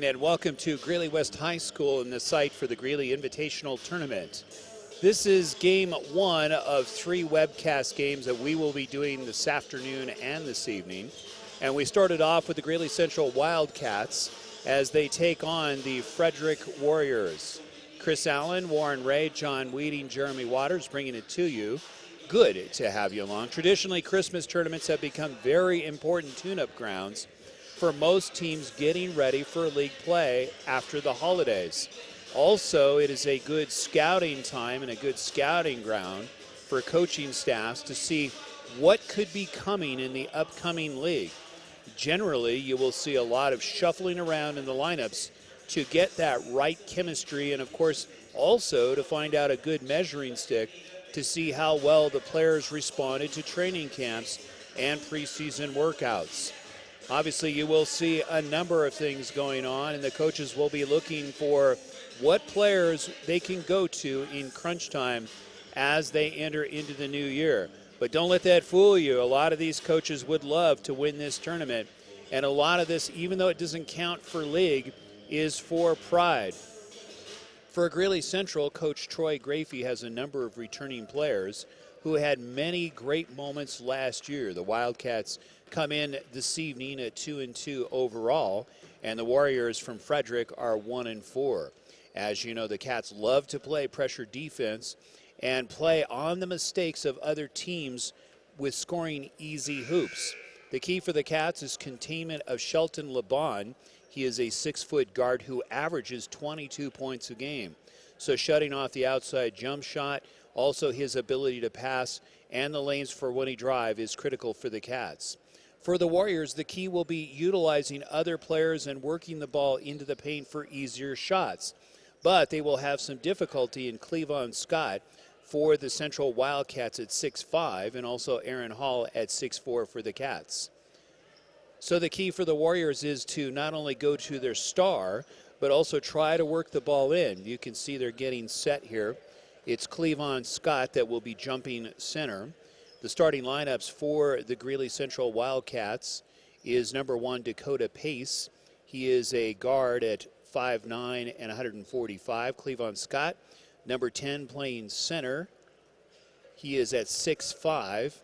And welcome to Greeley West High School and the site for the Greeley Invitational Tournament. This is game one of three webcast games that we will be doing this afternoon and this evening. And we started off with the Greeley Central Wildcats as they take on the Frederick Warriors. Chris Allen, Warren Ray, John Weeding, Jeremy Waters bringing it to you. Good to have you along. Traditionally, Christmas tournaments have become very important tune-up grounds for most teams getting ready for league play after the holidays. Also, it is a good scouting time and a good scouting ground for coaching staffs to see what could be coming in the upcoming league. Generally, you will see a lot of shuffling around in the lineups to get that right chemistry, and of course, also to find out a good measuring stick to see how well the players responded to training camps and preseason workouts. Obviously, you will see a number of things going on, and the coaches will be looking for what players they can go to in crunch time as they enter into the new year. But don't let that fool you. A lot of these coaches would love to win this tournament, and a lot of this, even though it doesn't count for league, is for pride. For Greeley Central, Coach Troy Grafey has a number of returning players who had many great moments last year. The Wildcats come in this evening at 2-2 overall, and the Warriors from Frederick are 1-4. As you know, the Cats love to play pressure defense and play on the mistakes of other teams with scoring easy hoops. The key for the Cats is containment of Shelton LeBon. He is a 6-foot guard who averages 22 points a game. So shutting off the outside jump shot, also his ability to pass and the lanes for when he drive is critical for the Cats. For the Warriors, the key will be utilizing other players and working the ball into the paint for easier shots. But they will have some difficulty in Cleavon Scott for the Central Wildcats at 6'5", and also Aaron Hall at 6'4" for the Cats. So the key for the Warriors is to not only go to their star, but also try to work the ball in. You can see they're getting set here. It's Cleavon Scott that will be jumping center. The starting lineups for the Greeley Central Wildcats is number 1, Dakota Pace. He is a guard at 5'9" and 145. Cleavon Scott, number 10, playing center. He is at 6'5".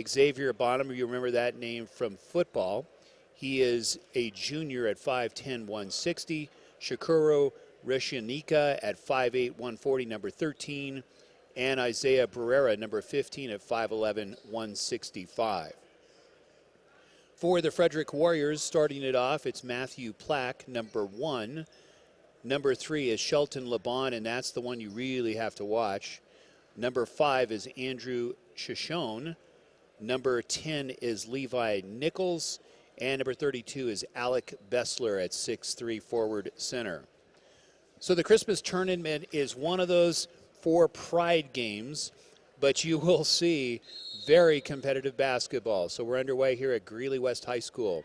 Xavier Bonham, you remember that name from football. He is a junior at 5'10", 160. Shakuro Reshanika at 5'8", 140, number 13. And Isaiah Barrera, number 15, at 5'11", 165. For the Frederick Warriors, starting it off, it's Matthew Plack, number 1. Number 3 is Shelton LeBon, and that's the one you really have to watch. Number 5 is Andrew Shoshone. Number 10 is Levi Nichols. And number 32 is Alec Bessler at 6'3", forward center. So the Christmas tournament is one of those 4 pride games, but you will see very competitive basketball. So we're underway here at Greeley West High School.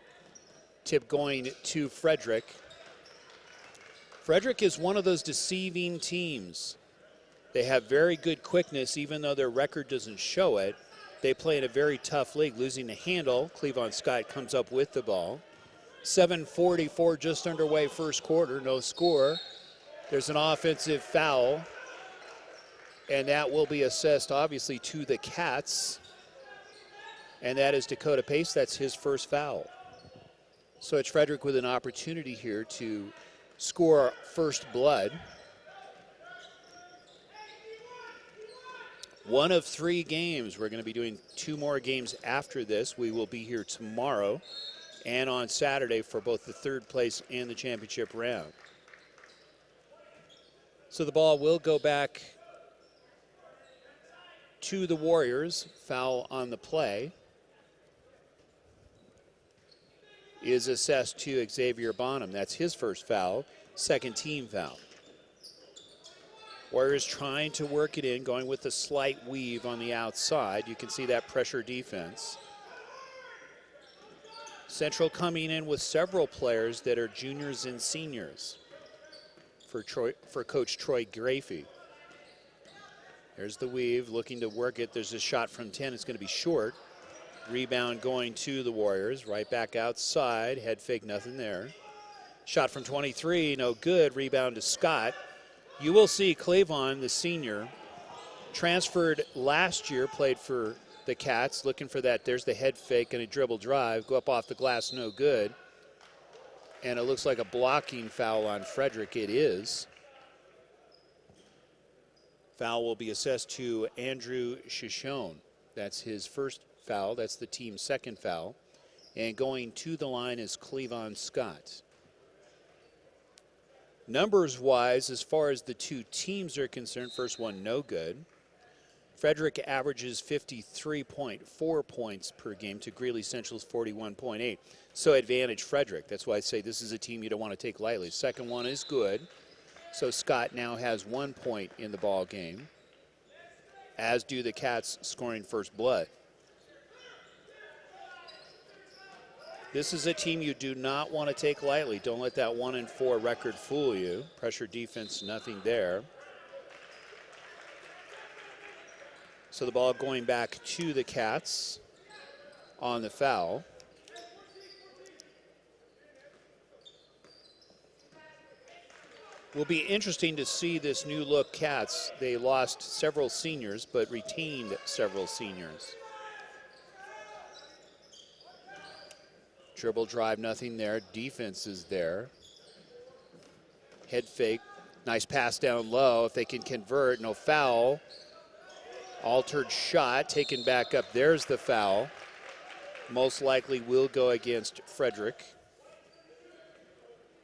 Tip going to Frederick. Frederick is one of those deceiving teams. They have very good quickness, even though their record doesn't show it. They play in a very tough league, losing the handle. Cleavon Scott comes up with the ball. 7:44 just underway first quarter, no score. There's an offensive foul, and that will be assessed, obviously, to the Cats. And that is Dakota Pace. That's his first foul. So it's Frederick with an opportunity here to score first blood. One of 3 games. We're going to be doing 2 more games after this. We will be here tomorrow and on Saturday for both the third place and the championship round. So the ball will go back to the Warriors. Foul on the play is assessed to Xavier Bonham. That's his first foul, second team foul. Warriors trying to work it in, going with a slight weave on the outside. You can see that pressure defense. Central coming in with several players that are juniors and seniors for Coach Troy Grafey. There's the weave, looking to work it. There's a shot from 10. It's going to be short. Rebound going to the Warriors. Right back outside. Head fake, nothing there. Shot from 23, no good. Rebound to Scott. You will see Clavon, the senior, transferred last year, played for the Cats, looking for that. There's the head fake and a dribble drive. Go up off the glass, no good. And it looks like a blocking foul on Frederick. It is. Foul will be assessed to Andrew Shishone. That's his first foul. That's the team's second foul. And going to the line is Cleavon Scott. Numbers-wise, as far as the two teams are concerned, first one no good. Frederick averages 53.4 points per game to Greeley Central's 41.8. So advantage Frederick. That's why I say this is a team you don't want to take lightly. Second one is good. So Scott now has 1 point in the ball game, as do the Cats scoring first blood. This is a team you do not want to take lightly. Don't let that 1-4 record fool you. Pressure defense, nothing there. So the ball going back to the Cats on the foul. Will be interesting to see this new look Cats. They lost several seniors but retained several seniors. Dribble drive, nothing there. Defense is there. Head fake. Nice pass down low. If they can convert, no foul. Altered shot, taken back up. There's the foul. Most likely will go against Frederick.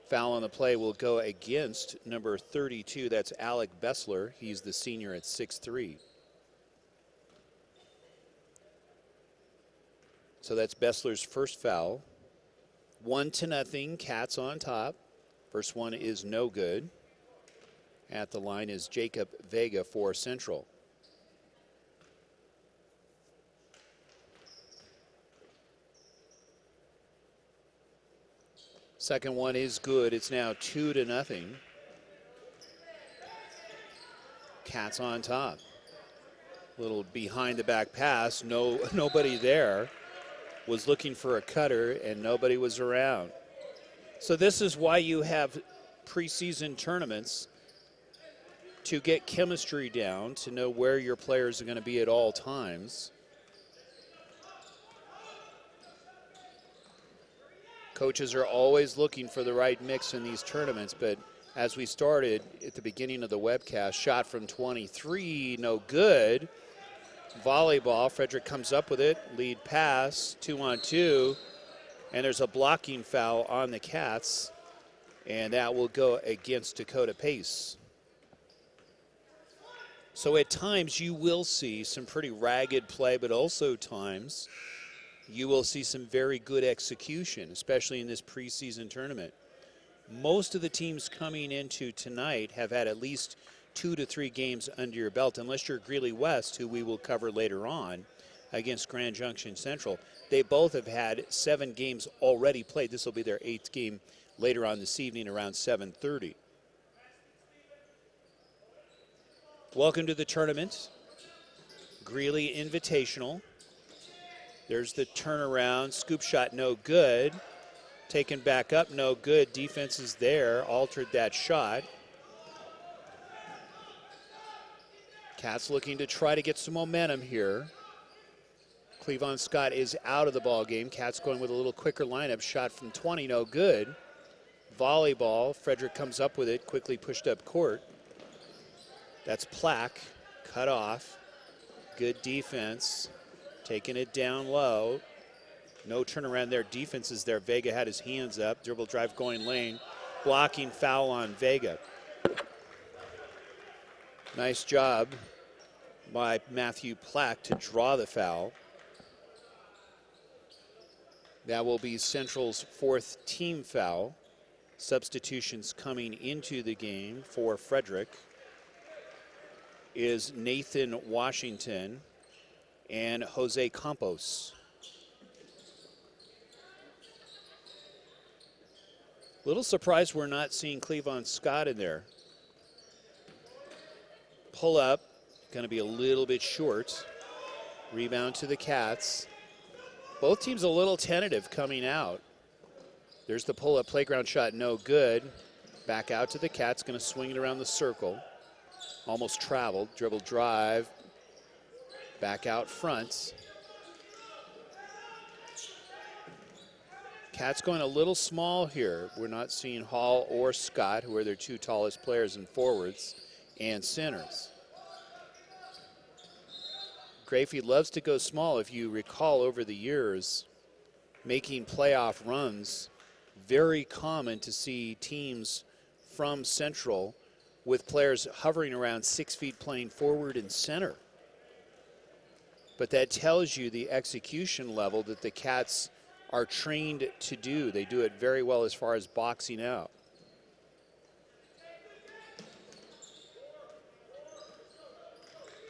Foul on the play will go against number 32. That's Alec Bessler. He's the senior at 6'3". So that's Bessler's first foul. 1-0, Cats on top. First one is no good. At the line is Jacob Vega for Central. Second one is good. It's now 2-0. Cats on top. Little behind the back pass. Nobody there. Was looking for a cutter and nobody was around. So this is why you have preseason tournaments, to get chemistry down, to know where your players are going to be at all times. Coaches are always looking for the right mix in these tournaments, but as we started at the beginning of the webcast, shot from 23, no good. Volleyball, Frederick comes up with it, lead pass, 2-on-2, and there's a blocking foul on the Cats, and that will go against Dakota Pace. So at times you will see some pretty ragged play, but also times you will see some very good execution, especially in this preseason tournament. Most of the teams coming into tonight have had at least 2 to 3 games under your belt, unless you're Greeley West, who we will cover later on against Grand Junction Central. They both have had 7 games already played. This will be their 8th game later on this evening around 7:30. Welcome to the tournament. Greeley Invitational. There's the turnaround. Scoop shot, no good. Taken back up, no good. Defense is there. Altered that shot. Cats looking to try to get some momentum here. Cleavon Scott is out of the ball game. Cats going with a little quicker lineup. Shot from 20, no good. Volleyball. Frederick comes up with it, quickly pushed up court. That's Plack, cut off. Good defense. Taking it down low. No turnaround there. Defense is there. Vega had his hands up. Dribble drive going lane. Blocking foul on Vega. Nice job by Matthew Plack to draw the foul. That will be Central's 4th team foul. Substitutions coming into the game for Frederick is Nathan Washington and Jose Campos. Little surprised we're not seeing Cleavon Scott in there. Pull up, going to be a little bit short. Rebound to the Cats. Both teams a little tentative coming out. There's the pull-up playground shot, no good. Back out to the Cats, going to swing it around the circle. Almost traveled, dribble drive. Back out front. Cats going a little small here. We're not seeing Hall or Scott, who are their two tallest players in forwards and centers. Grafey loves to go small. If you recall over the years, making playoff runs, very common to see teams from Central with players hovering around 6 feet playing forward and center. But that tells you the execution level that the Cats are trained to do. They do it very well as far as boxing out.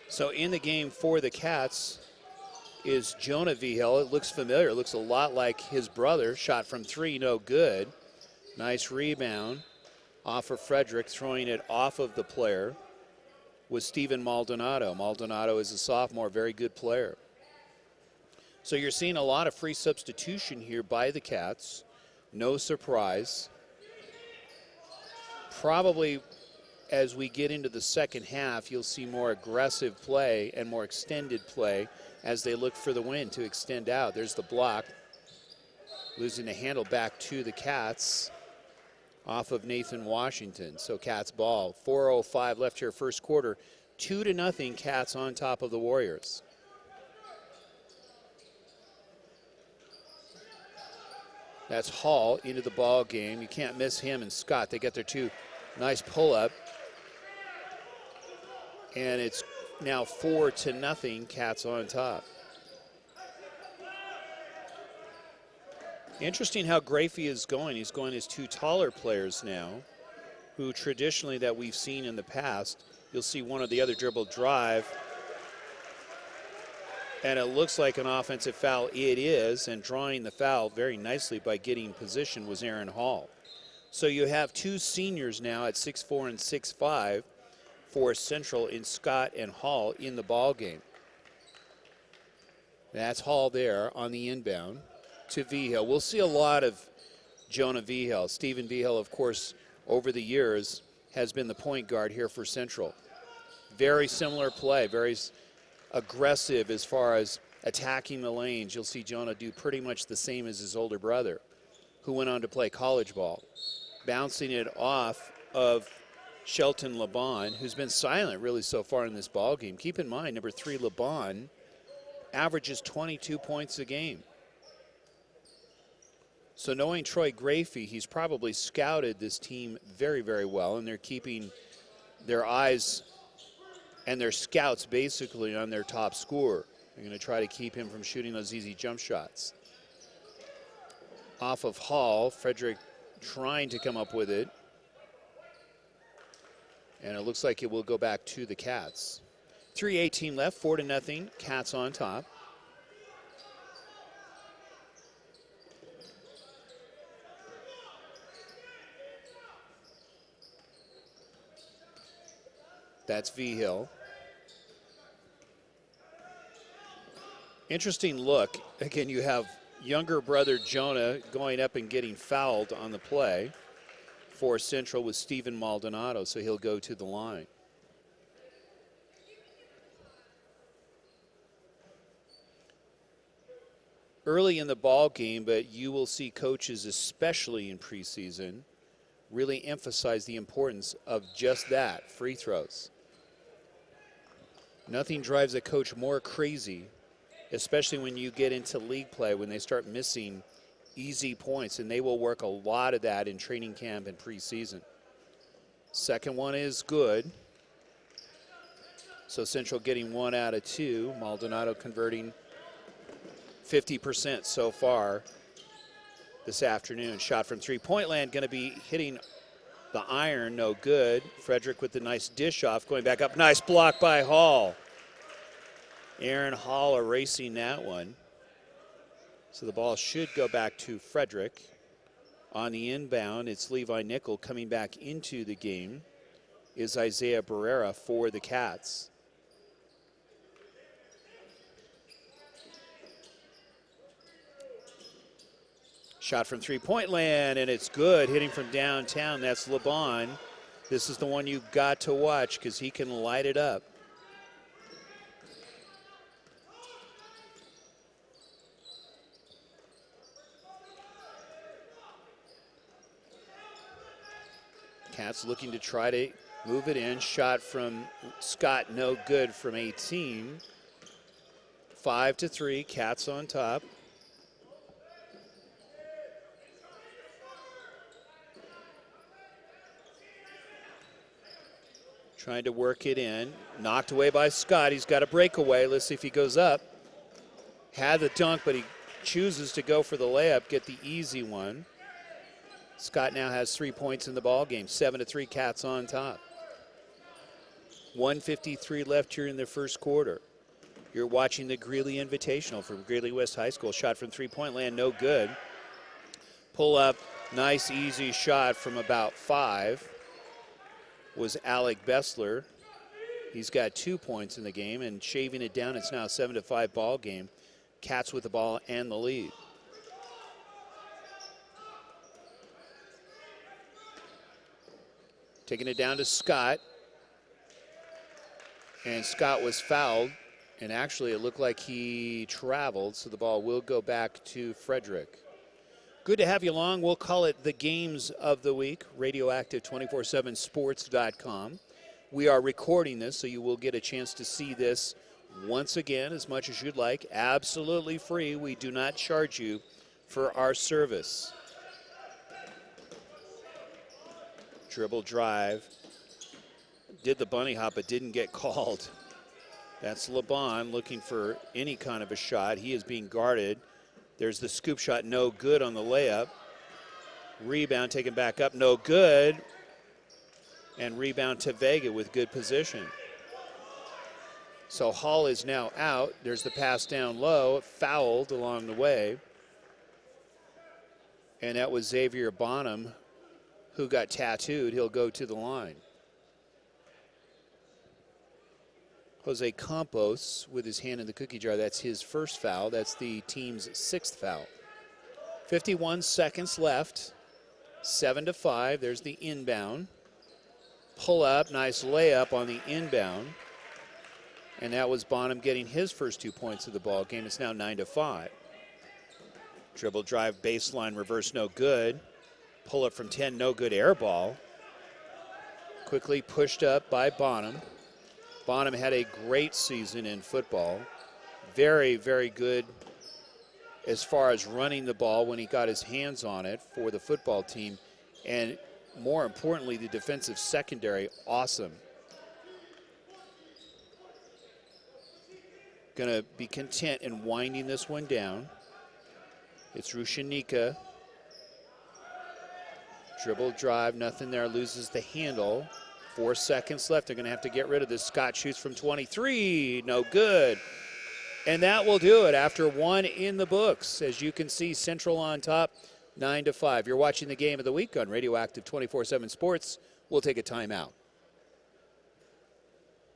So in the game for the Cats is Jonah Vigil. It looks familiar. It looks a lot like his brother. Shot from three, no good. Nice rebound off of Frederick, throwing it off of the player was Steven Maldonado. Maldonado is a sophomore, very good player. So you're seeing a lot of free substitution here by the Cats. No surprise. Probably as we get into the second half, you'll see more aggressive play and more extended play as they look for the win to extend out. There's the block. Losing the handle back to the Cats off of Nathan Washington. So Cats ball. 4:05 left here first quarter. 2-0 Cats on top of the Warriors. That's Hall into the ball game. You can't miss him and Scott. They get their two nice pull-up. And it's now 4-0, Cats on top. Interesting how Grafey is going. He's going his two taller players now, who traditionally that we've seen in the past, you'll see one or the other dribble drive. And it looks like an offensive foul. It is, and drawing the foul very nicely by getting position was Aaron Hall. So you have two seniors now at 6'4" and 6'5" for Central in Scott and Hall in the ball game. That's Hall there on the inbound to Vigil. We'll see a lot of Jonah Vigil. Stephen Vigil, of course, over the years has been the point guard here for Central. Very similar play, very aggressive as far as attacking the lanes. You'll see Jonah do pretty much the same as his older brother, who went on to play college ball. Bouncing it off of Shelton LeBon, who's been silent really so far in this ball game. Keep in mind, number 3 LeBon averages 22 points a game. So knowing Troy Grafey, he's probably scouted this team very, very well, and they're keeping their eyes and their scouts basically on their top scorer. They're going to try to keep him from shooting those easy jump shots. Off of Hall, Frederick trying to come up with it. And it looks like it will go back to the Cats. 3:18 left, 4-0, Cats on top. That's Vigil. Interesting look. Again, you have younger brother Jonah going up and getting fouled on the play for Central with Steven Maldonado, so he'll go to the line. Early in the ball game, but you will see coaches, especially in preseason, really emphasize the importance of just that, free throws. Nothing drives a coach more crazy, especially when you get into league play, when they start missing easy points, and they will work a lot of that in training camp and preseason. Second one is good. So Central getting 1 out of 2. Maldonado converting 50% so far this afternoon. Shot from three-point land, going to be hitting the iron, no good. Frederick with the nice dish off, going back up. Nice block by Hall. Aaron Hall erasing that one. So the ball should go back to Frederick. On the inbound, it's Levi Nickel. Coming back into the game is Isaiah Barrera for the Cats. Shot from three-point land, and it's good. Hitting from downtown, that's LeBon. This is the one you've got to watch because he can light it up. Cats looking to try to move it in. Shot from Scott, no good from 18. 5-3, Cats on top. Trying to work it in. Knocked away by Scott. He's got a breakaway. Let's see if he goes up. Had the dunk, but he chooses to go for the layup, get the easy one. Scott now has 3 points in the ball game. 7-3, Cats on top. 1:53 left here in the first quarter. You're watching the Greeley Invitational from Greeley West High School. Shot from three-point land, no good. Pull up, nice easy shot from about 5 was Alec Bessler. He's got 2 points in the game, and shaving it down, it's now a 7-5 ball game. Cats with the ball and the lead. Taking it down to Scott. And Scott was fouled, and actually it looked like he traveled, so the ball will go back to Frederick. Good to have you along. We'll call it the games of the week, Radioactive247sports.com. We are recording this, so you will get a chance to see this once again as much as you'd like. Absolutely free. We do not charge you for our service. Dribble drive. Did the bunny hop, but didn't get called. That's LeBon looking for any kind of a shot. He is being guarded. There's the scoop shot, no good on the layup. Rebound taken back up, no good. And rebound to Vega with good position. So Hall is now out. There's the pass down low, fouled along the way. And that was Xavier Bonham, who got tattooed. He'll go to the line. Jose Campos with his hand in the cookie jar. That's his first foul. That's the team's 6th foul. 51 seconds left. 7-5. There's the inbound. Pull up, nice layup on the inbound. And that was Bonham getting his first 2 points of the ball game. It's now 9-5. Dribble drive, baseline, reverse, no good. Pull up from 10, no good, air ball. Quickly pushed up by Bonham. Bonham had a great season in football. Very, very good as far as running the ball when he got his hands on it for the football team. And more importantly, the defensive secondary, awesome. Gonna be content in winding this one down. It's Rushanika. Dribble drive, nothing there, loses the handle. 4 seconds left. They're going to have to get rid of this. Scott shoots from 23. No good. And that will do it after one in the books. As you can see, Central on top, 9-5. You're watching the game of the week on Radioactive 24/7 Sports. We'll take a timeout.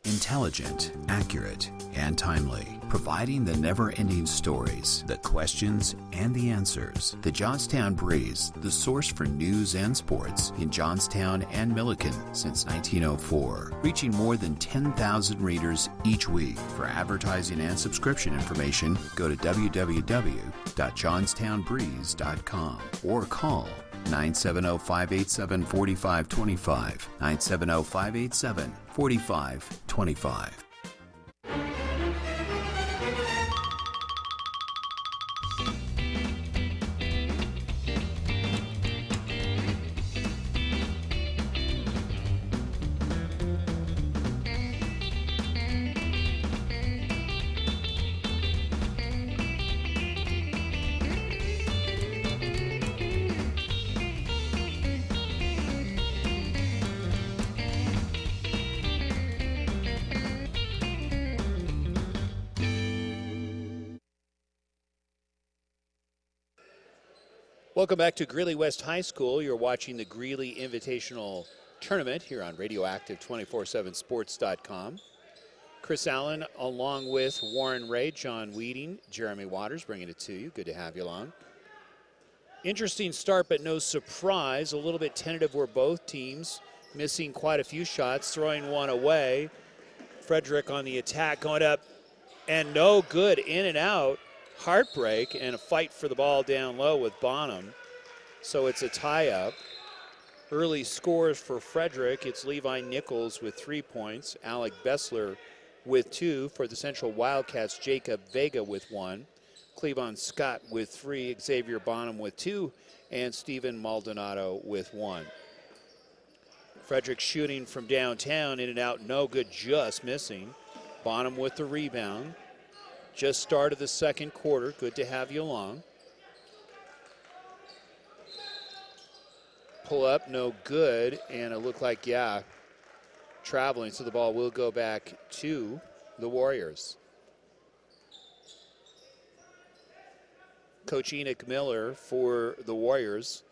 Intelligent, accurate, and timely, providing the never-ending stories, the questions, and the answers. The Johnstown Breeze, the source for news and sports in Johnstown and Milliken since 1904, reaching more than 10,000 readers each week. For advertising and subscription information, go to www.johnstownbreeze.com or call 970-587-4525, 970-587-4525. Welcome back to Greeley West High School. You're watching the Greeley Invitational Tournament here on Radioactive 247sports.com. Chris Allen along with Warren Ray, John Weeding, Jeremy Waters bringing it to you. Good to have you along. Interesting start, but no surprise. A little bit tentative were both teams, missing quite a few shots, throwing one away. Frederick on the attack, going up, and no good, in and out. Heartbreak, and a fight for the ball down low with Bonham. So it's a tie-up. Early scores for Frederick. It's Levi Nichols with 3 points, Alec Bessler with 2. For the Central Wildcats, Jacob Vega with 1. Cleavon Scott with 3, Xavier Bonham with 2, and Stephen Maldonado with 1. Frederick shooting from downtown, in and out, no good, just missing. Bonham with the rebound. Just started the second quarter. Good to have you along. Pull up, no good, and it looked like, traveling, so the ball will go back to the Warriors. Coach Enoch Miller for the Warriors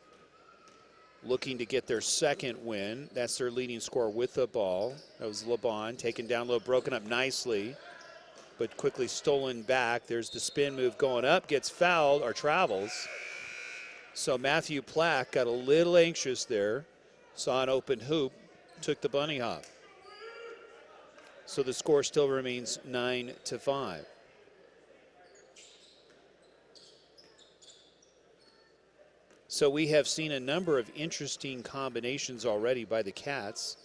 looking to get their second win. That's their leading scorer with the ball. That was LeBon, taken down low, broken up nicely, but quickly stolen back. There's the spin move going up, gets fouled, or travels. So Matthew Plack got a little anxious there, saw an open hoop, took the bunny hop. So the score still remains 9-5. So we have seen a number of interesting combinations already by the Cats,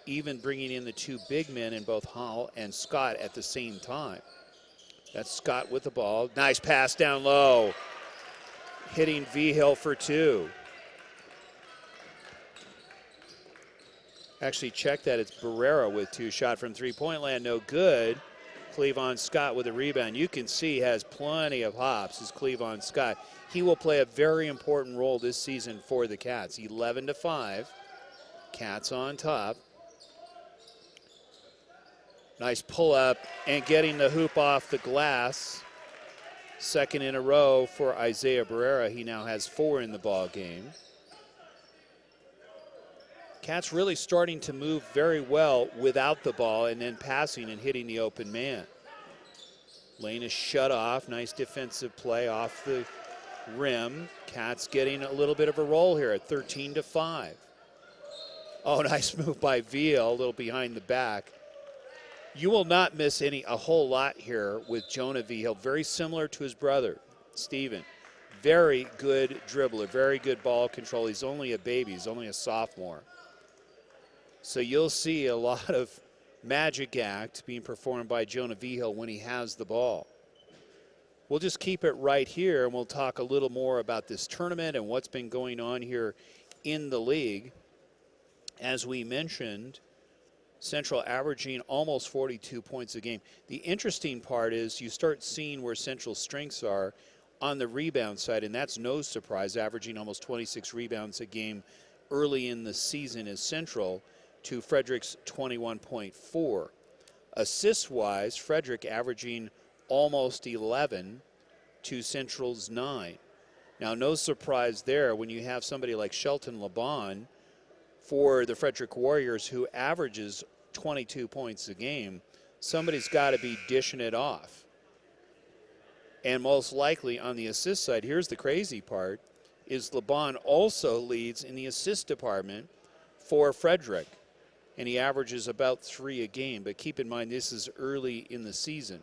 even bringing in the two big men in both Hall and Scott at the same time. That's Scott with the ball. Nice pass down low, hitting Vigil for 2. Actually, check that. It's Barrera with 2. Shot from three-point land, no good. Cleavon Scott with a rebound. You can see he has plenty of hops, is Cleavon Scott. He will play a very important role this season for the Cats. 11-5. Cats on top. Nice pull up and getting the hoop off the glass. Second in a row for Isaiah Barrera. He now has 4 in the ball game. Cats really starting to move very well without the ball and then passing and hitting the open man. Lane is shut off. Nice defensive play off the rim. Cats getting a little bit of a roll here at 13-5. Oh, nice move by Veal, a little behind the back. You will not miss a whole lot here with Jonah Vigil. Very similar to his brother, Steven. Very good dribbler, very good ball control. He's only a baby, he's only a sophomore. So you'll see a lot of magic act being performed by Jonah Vigil when he has the ball. We'll just keep it right here, and we'll talk a little more about this tournament and what's been going on here in the league. As we mentioned, Central averaging almost 42 points a game. The interesting part is you start seeing where Central's strengths are on the rebound side, and that's no surprise, averaging almost 26 rebounds a game early in the season is Central to Frederick's 21.4. Assists-wise, Frederick averaging almost 11 to Central's 9. Now, no surprise there when you have somebody like Shelton LeBon for the Frederick Warriors who averages 22 points a game. Somebody's got to be dishing it off. And most likely on the assist side, here's the crazy part, is LeBon also leads in the assist department for Frederick. And he averages about 3 a game. But keep in mind, this is early in the season.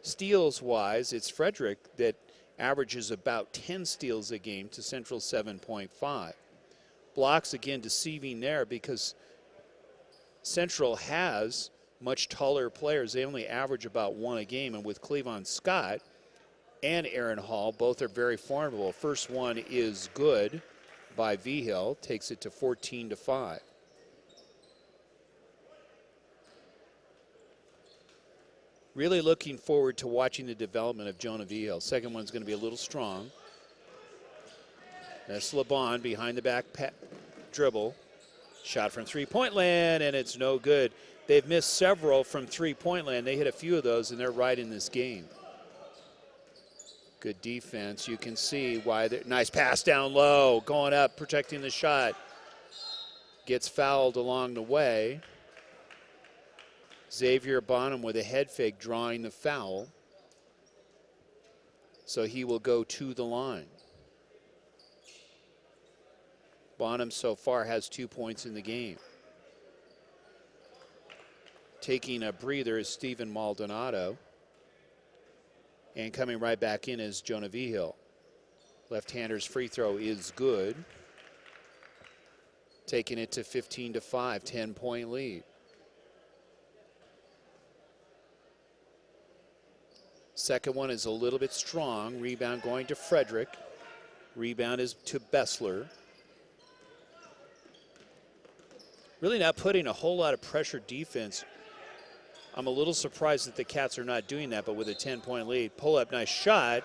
Steals-wise, it's Frederick that averages about 10 steals a game to Central 7.5. Blocks, again, deceiving there because Central has much taller players. They only average about 1 a game. And with Cleavon Scott and Aaron Hall, both are very formidable. First one is good by Vigil, takes it to 14-5. Really looking forward to watching the development of Jonah Vigil. Second one's going to be a little strong. That's LeBon behind the back dribble. Shot from three-point land, and it's no good. They've missed several from three-point land. They hit a few of those, and they're right in this game. Good defense. You can see why. Nice pass down low, going up, protecting the shot. Gets fouled along the way. Xavier Bonham with a head fake drawing the foul. So he will go to the line. Bonham so far has 2 points in the game. Taking a breather is Stephen Maldonado. And coming right back in is Jonah Vigil. Left-hander's free throw is good. Taking it to 15-5, 10-point lead. Second one is a little bit strong. Rebound going to Frederick. Rebound is to Bessler. Really not putting a whole lot of pressure defense. I'm a little surprised that the Cats are not doing that, but with a 10-point lead. Pull up, nice shot.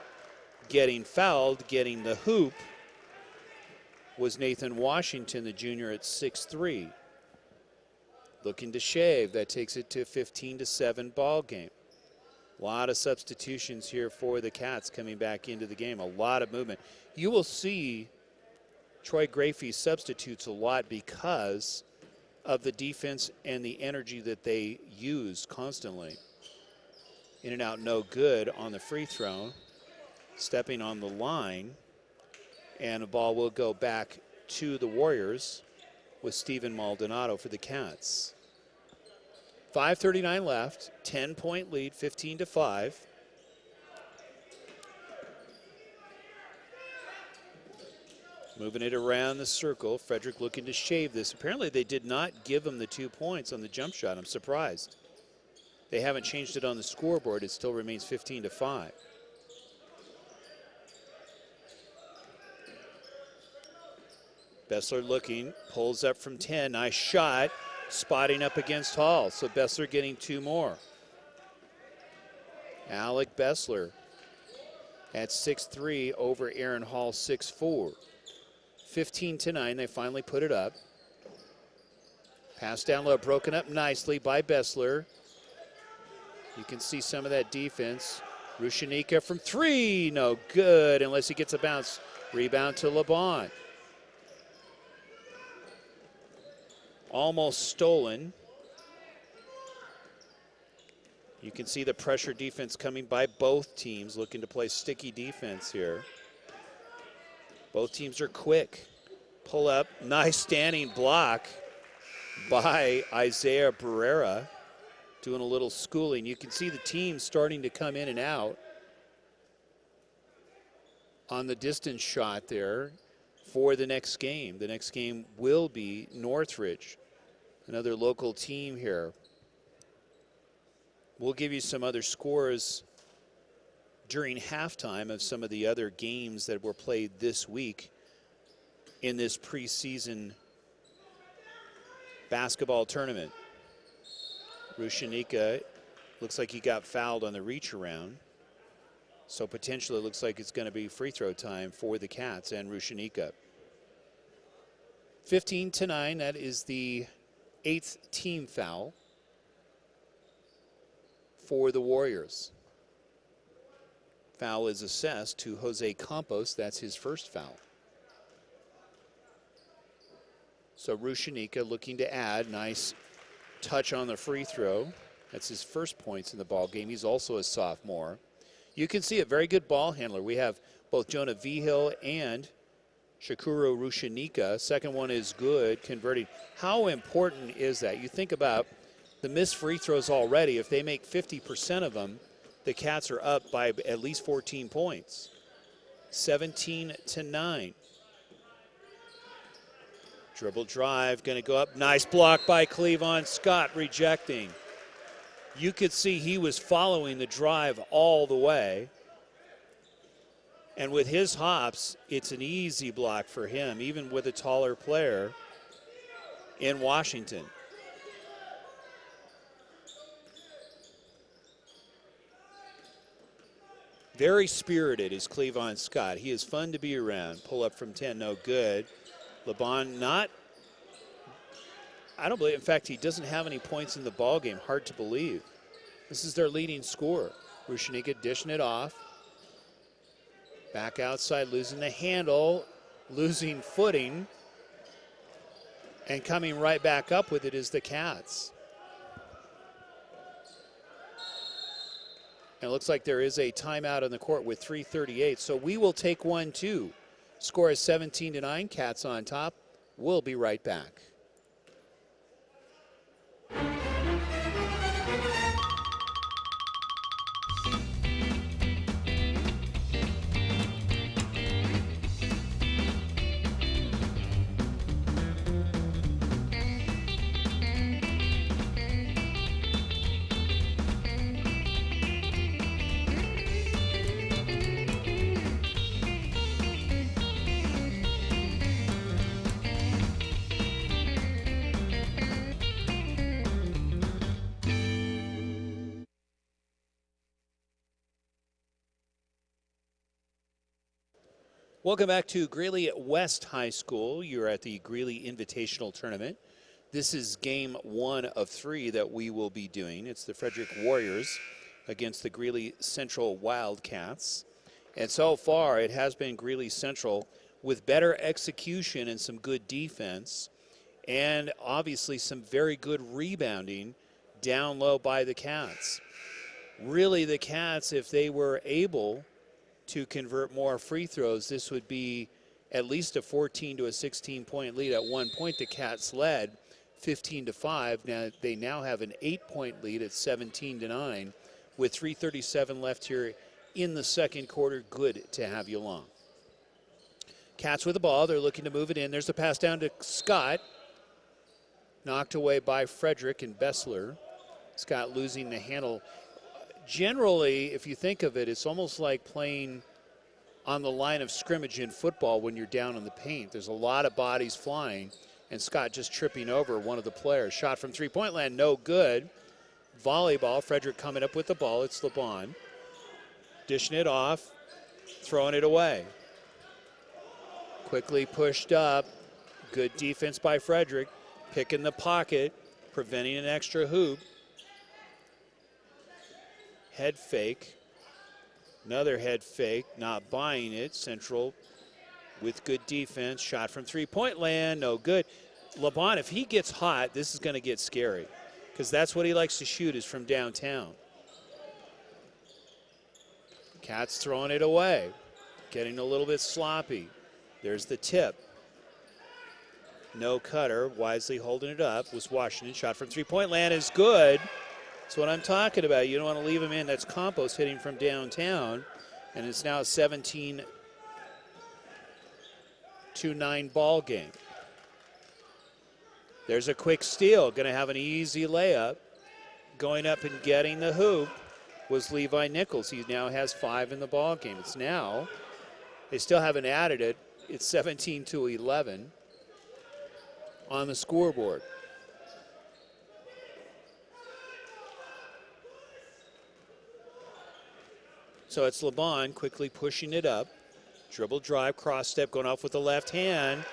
Getting fouled, getting the hoop was Nathan Washington, the junior, at 6'3". Looking to shave. That takes it to a 15-7 ball game. A lot of substitutions here for the Cats coming back into the game. A lot of movement. You will see Troy Grafey substitutes a lot because of the defense and the energy that they use constantly. In and out, no good on the free throw. Stepping on the line. And the ball will go back to the Warriors with Stephen Maldonado for the Cats. 5:39 left, 10-point lead, 15-5. Moving it around the circle. Frederick looking to shave this. Apparently they did not give him the 2 points on the jump shot. I'm surprised. They haven't changed it on the scoreboard. It still remains 15-5. Bessler looking, pulls up from 10. Nice shot. Spotting up against Hall. So Bessler getting 2 more. Alec Bessler at 6'3" over Aaron Hall 6'4". 15-9, they finally put it up. Pass down low, broken up nicely by Bessler. You can see some of that defense. Rushanika from 3, no good unless he gets a bounce. Rebound to LeBon. Almost stolen. You can see the pressure defense coming by both teams, looking to play sticky defense here. Both teams are quick. Pull up, nice standing block by Isaiah Barrera, doing a little schooling. You can see the team starting to come in and out on the distance shot there for the next game. The next game will be Northridge, another local team here. We'll give you some other scores during halftime of some of the other games that were played this week in this preseason basketball tournament. Rushanika looks like he got fouled on the reach around. So potentially it looks like it's going to be free throw time for the Cats and Rushanika. 15-9, that is the 8th team foul for the Warriors. Foul is assessed to Jose Campos. That's his first foul. So Rushanika looking to add. Nice touch on the free throw. That's his first points in the ball game. He's also a sophomore. You can see a very good ball handler. We have both Jonah Vigil and Shakuro Rushanika. Second one is good, converting. How important is that? You think about the missed free throws already. If they make 50% of them, the Cats are up by at least 14 points. 17-9. Dribble drive, going to go up. Nice block by Cleavon Scott, rejecting. You could see he was following the drive all the way. And with his hops, it's an easy block for him, even with a taller player in Washington. Very spirited is Cleavon Scott. He is fun to be around. Pull up from 10, no good. LeBon not, I don't believe, in fact, he doesn't have any points in the ball game. Hard to believe. This is their leading scorer. Rushanika dishing it off. Back outside, losing the handle, losing footing. And coming right back up with it is the Cats. And it looks like there is a timeout on the court with 3:38. So we will take one, too. Score is 17-9. Cats on top. We'll be right back. Welcome back to Greeley West High School. You're at the Greeley Invitational Tournament. This is game 1 of 3 that we will be doing. It's the Frederick Warriors against the Greeley Central Wildcats. And so far, it has been Greeley Central with better execution and some good defense, and obviously some very good rebounding down low by the Cats. Really, the Cats, if they were able to convert more free throws, this would be at least a 14 to a 16-point lead. At one point, the Cats led 15-5. Now they now have an 8-point lead at 17-9 with 3:37 left here in the second quarter. Good to have you along. Cats with the ball. They're looking to move it in. There's a pass down to Scott. Knocked away by Frederick and Bessler. Scott losing the handle. Generally, if you think of it, it's almost like playing on the line of scrimmage in football when you're down in the paint. There's a lot of bodies flying, and Scott just tripping over one of the players. Shot from three-point land, no good. Volleyball, Frederick coming up with the ball. It's LeBon. Dishing it off, throwing it away. Quickly pushed up. Good defense by Frederick. Picking the pocket, preventing an extra hoop. Head fake. Another head fake, not buying it. Central with good defense. Shot from three-point land, no good. LeBon, if he gets hot, this is going to get scary because that's what he likes to shoot is from downtown. Cats throwing it away, getting a little bit sloppy. There's the tip. No cutter, wisely holding it up was Washington. Shot from three-point land is good. That's what I'm talking about. You don't want to leave him in. That's Campos hitting from downtown. And it's now a 17-9 ball game. There's a quick steal. Going to have an easy layup. Going up and getting the hoop was Levi Nichols. He now has 5 in the ball game. It's now, they still haven't added it. It's 17-11 on the scoreboard. So it's LeBon quickly pushing it up. Dribble drive, cross step, going off with the left hand.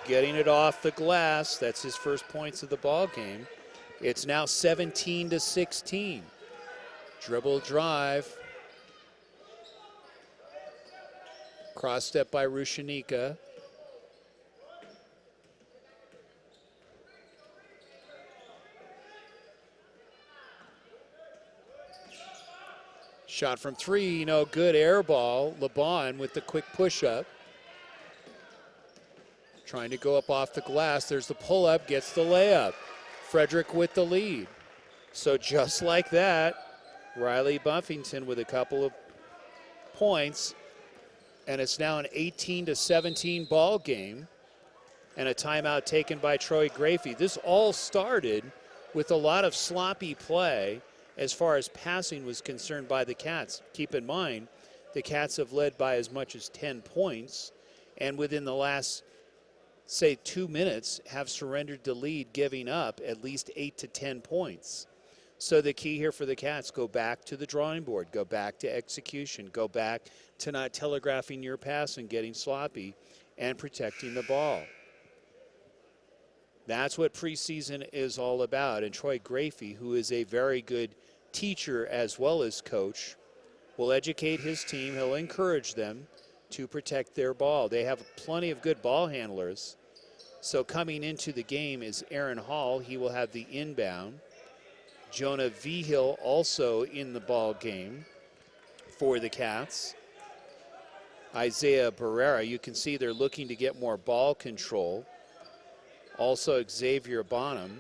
Getting it off the glass. That's his first points of the ball game. It's now 17-16. Dribble drive. Cross step by Rushanika. Shot from 3, no good. Air ball. LeBon with the quick push-up. Trying to go up off the glass. There's the pull-up, gets the layup. Frederick with the lead. So just like that, Riley Buffington with a couple of points. And it's now an 18-17 ball game. And a timeout taken by Troy Grafey. This all started with a lot of sloppy play as far as passing was concerned by the Cats. Keep in mind, the Cats have led by as much as 10 points, and within the last, say, 2 minutes, have surrendered the lead, giving up at least 8 to 10 points. So the key here for the Cats, go back to the drawing board, go back to execution, go back to not telegraphing your pass and getting sloppy, and protecting the ball. That's what preseason is all about. And Troy Grafey, who is a very good teacher as well as coach, will educate his team. He'll encourage them to protect their ball. They have plenty of good ball handlers. So coming into the game is Aaron Hall. He will have the inbound. Jonah Vigil also in the ball game. for the Cats. Isaiah Barrera, you can see they're looking to get more ball control. Also Xavier Bonham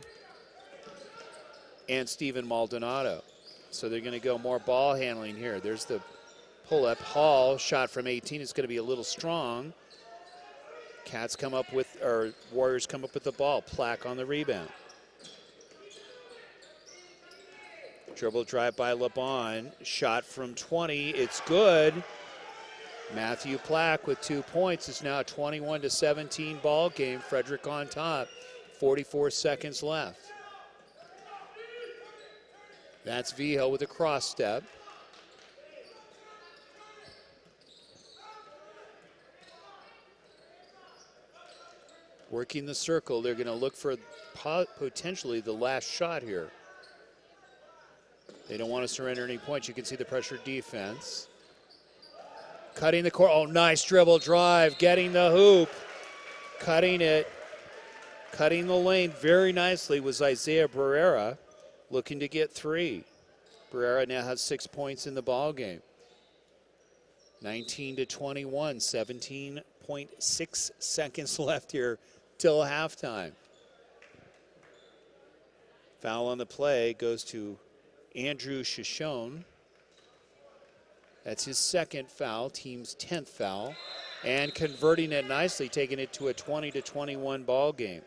and Steven Maldonado. So they're going to go more ball handling here. There's the pull-up. Hall, shot from 18 is going to be a little strong. Cats come up with, or Warriors come up with the ball. Plack on the rebound. Dribble drive by LeBon. Shot from 20. It's good. Matthew Plack with 2 points. It's now a 21-17 ball game. Frederick on top. 44 seconds left. That's Vigil with a cross step. Working the circle. They're going to look for potentially the last shot here. They don't want to surrender any points. You can see the pressure defense. Cutting the court. Oh, nice dribble drive. Getting the hoop. Cutting it. Cutting the lane very nicely was Isaiah Barrera, looking to get 3. Barrera now has 6 points in the ball game. 19-21, 17.6 seconds left here till halftime. Foul on the play goes to Andrew Shishone. That's his second foul, team's 10th foul, and converting it nicely, taking it to a 20-21 ball game.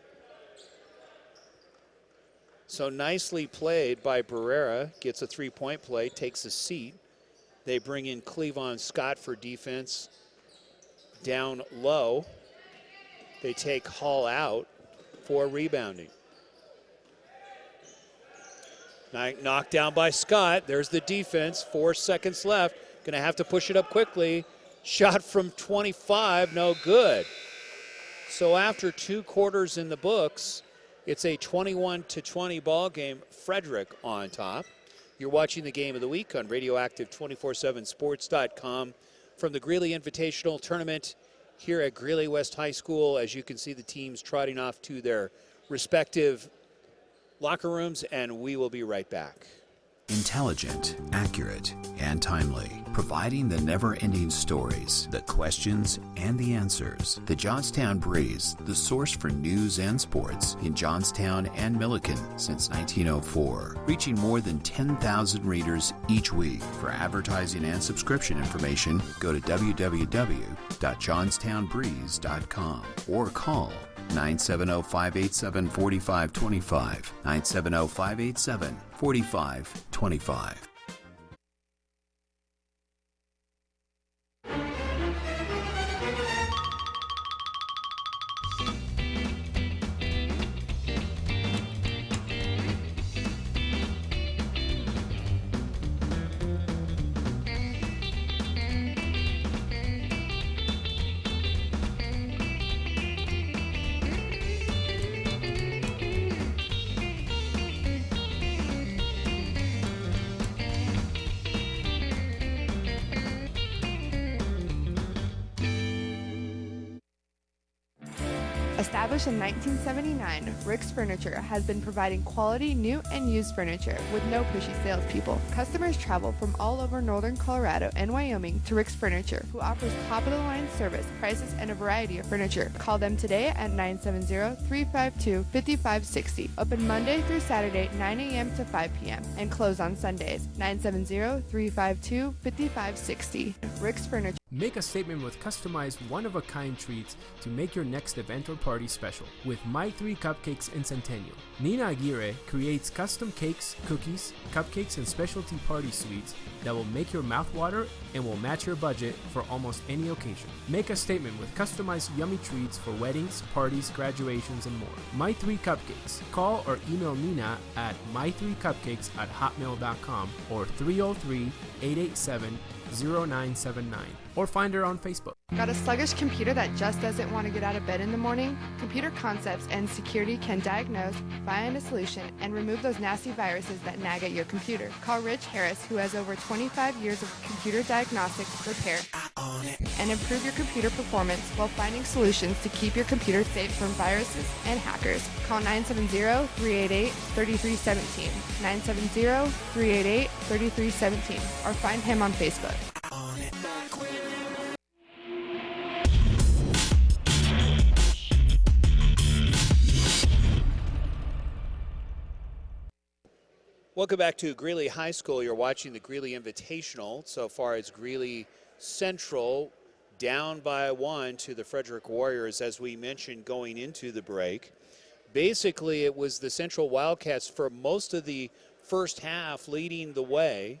So nicely played by Barrera, gets a 3-point play, takes a seat. They bring in Cleavon Scott for defense down low. They take Hall out for rebounding. Knocked down by Scott. There's the defense, 4 seconds left. Gonna have to push it up quickly. Shot from 25, no good. So after 2 quarters in the books, it's a 21-20 ball game. Frederick on top. You're watching the game of the week on Radioactive 247sports.com from the Greeley Invitational Tournament here at Greeley West High School. As you can see, the teams trotting off to their respective locker rooms, and we will be right back. Intelligent, accurate, and timely, providing the never-ending stories, the questions, and the answers. The Johnstown Breeze, the source for news and sports in Johnstown and Milliken since 1904, reaching more than 10,000 readers each week. For advertising and subscription information, go to www.johnstownbreeze.com or call 970-587-4525, 970-587-4525. Established in 1979, Rick's Furniture has been providing quality new and used furniture with no pushy salespeople. Customers travel from all over northern Colorado and Wyoming to Rick's Furniture, who offers top-of-the-line service, prices, and a variety of furniture. Call them today at 970-352-5560. Open Monday through Saturday, 9 a.m. to 5 p.m. and close on Sundays. 970-352-5560. Rick's Furniture. Make a statement with customized one-of-a-kind treats to make your next event or party special with My 3 Cupcakes in Centennial. Nina Aguirre creates custom cakes, cookies, cupcakes, and specialty party sweets that will make your mouth water and will match your budget for almost any occasion. Make a statement with customized yummy treats for weddings, parties, graduations, and more. My 3 Cupcakes. Call or email Nina at my3cupcakes@hotmail.com or 303-887-0979, or find her on Facebook. Got a sluggish computer that just doesn't want to get out of bed in the morning? Computer Concepts and Security can diagnose, find a solution, and remove those nasty viruses that nag at your computer. Call Rich Harris, who has over 25 years of computer diagnostic, repair, and improve your computer performance while finding solutions to keep your computer safe from viruses and hackers. Call 970-388-3317, 970-388-3317, or find him on Facebook. Welcome back to Greeley High School. You're watching the Greeley Invitational. So far, it's Greeley Central down by 1 to the Frederick Warriors, as we mentioned going into the break. Basically, it was the Central Wildcats for most of the first half leading the way,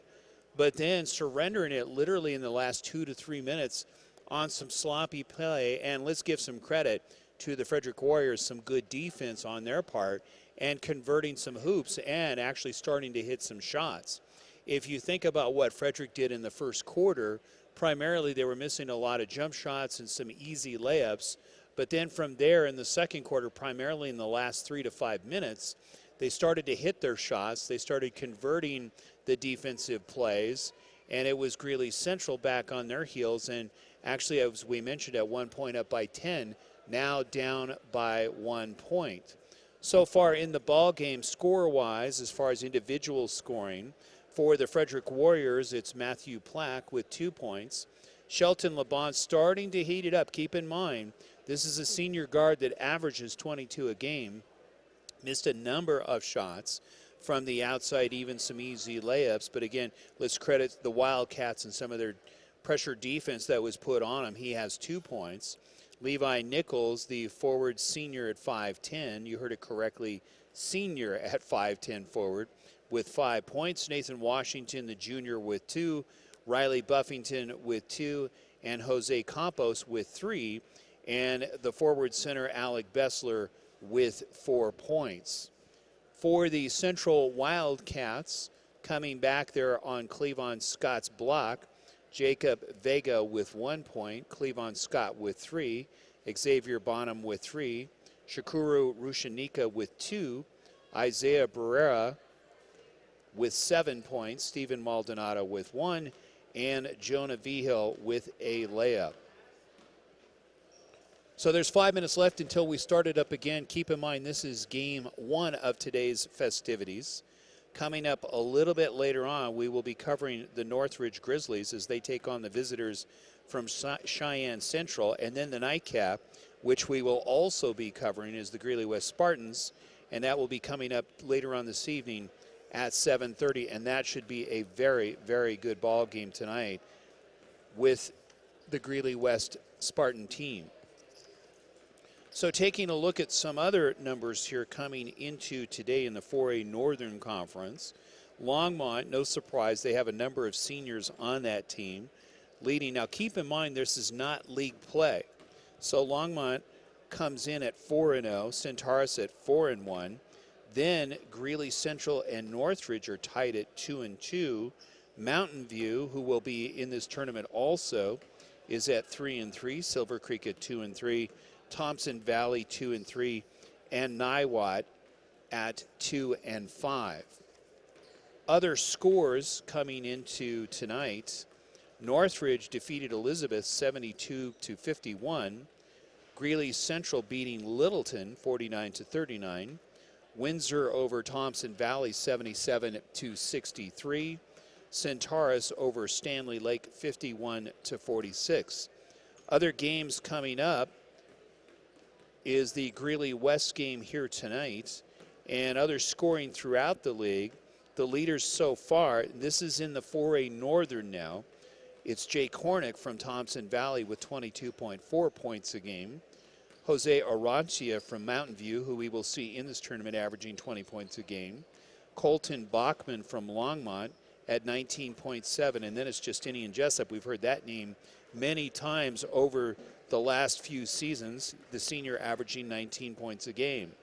but then surrendering it literally in the last 2 to 3 minutes on some sloppy play. And let's give some credit to the Frederick Warriors, some good defense on their part, and converting some hoops and actually starting to hit some shots. If you think about what Frederick did in the first quarter, primarily they were missing a lot of jump shots and some easy layups. But then from there in the second quarter, primarily in the last 3 to 5 minutes, they started to hit their shots. They started converting the defensive plays, and it was Greeley Central back on their heels. And actually, as we mentioned, at one point up by 10, now down by 1 point. So far in the ball game, score-wise, as far as individual scoring, for the Frederick Warriors, it's Matthew Plack with 2 points. Shelton LeBon starting to heat it up. Keep in mind, this is a senior guard that averages 22 a game. Missed a number of shots from the outside, even some easy layups. But again, let's credit the Wildcats and some of their pressure defense that was put on him. He has 2 points. Levi Nichols, the forward senior at 5'10", you heard it correctly, senior at 5'10" forward, with 5 points. Nathan Washington, the junior, with 2. Riley Buffington with 2. And Jose Campos with 3. And the forward center, Alec Bessler, with 4 points. For the Central Wildcats, coming back there on Cleavon Scott's block, Jacob Vega with 1 point, Cleavon Scott with 3, Xavier Bonham with 3, Shakuru Rushanika with 2, Isaiah Barrera with 7 points, Stephen Maldonado with 1, and Jonah Vigil with a layup. So there's 5 minutes left until we start it up again. Keep in mind, this is game 1 of today's festivities. Coming up a little bit later on, we will be covering the Northridge Grizzlies as they take on the visitors from Cheyenne Central. And then the nightcap, which we will also be covering, is the Greeley West Spartans. And that will be coming up later on this evening at 7:30. And that should be a very, very good ball game tonight with the Greeley West Spartan team. So taking a look at some other numbers here coming into today in the 4A Northern Conference, Longmont, no surprise, they have a number of seniors on that team leading. Now keep in mind this is not league play. So Longmont comes in at 4-0, Centaurus at 4-1. Then Greeley Central and Northridge are tied at 2-2. Mountain View, who will be in this tournament also, is at 3-3. Silver Creek at 2-3. Thompson Valley 2-3, and Niwot at 2-5. Other scores coming into tonight: Northridge defeated Elizabeth 72-51. Greeley Central beating Littleton 49-39. Windsor over Thompson Valley 77-63. Centaurus over Stanley Lake 51-46. Other games coming up is the Greeley West game here tonight, and other scoring throughout the league. The leaders so far, this is in the 4A Northern now. It's Jake Hornick from Thompson Valley with 22.4 points a game. Jose Arancia from Mountain View, who we will see in this tournament, averaging 20 points a game. Colton Bachman from Longmont at 19.7, and then it's Justinian Jessup. We've heard that name many times over the last few seasons, the senior averaging 19 points a game.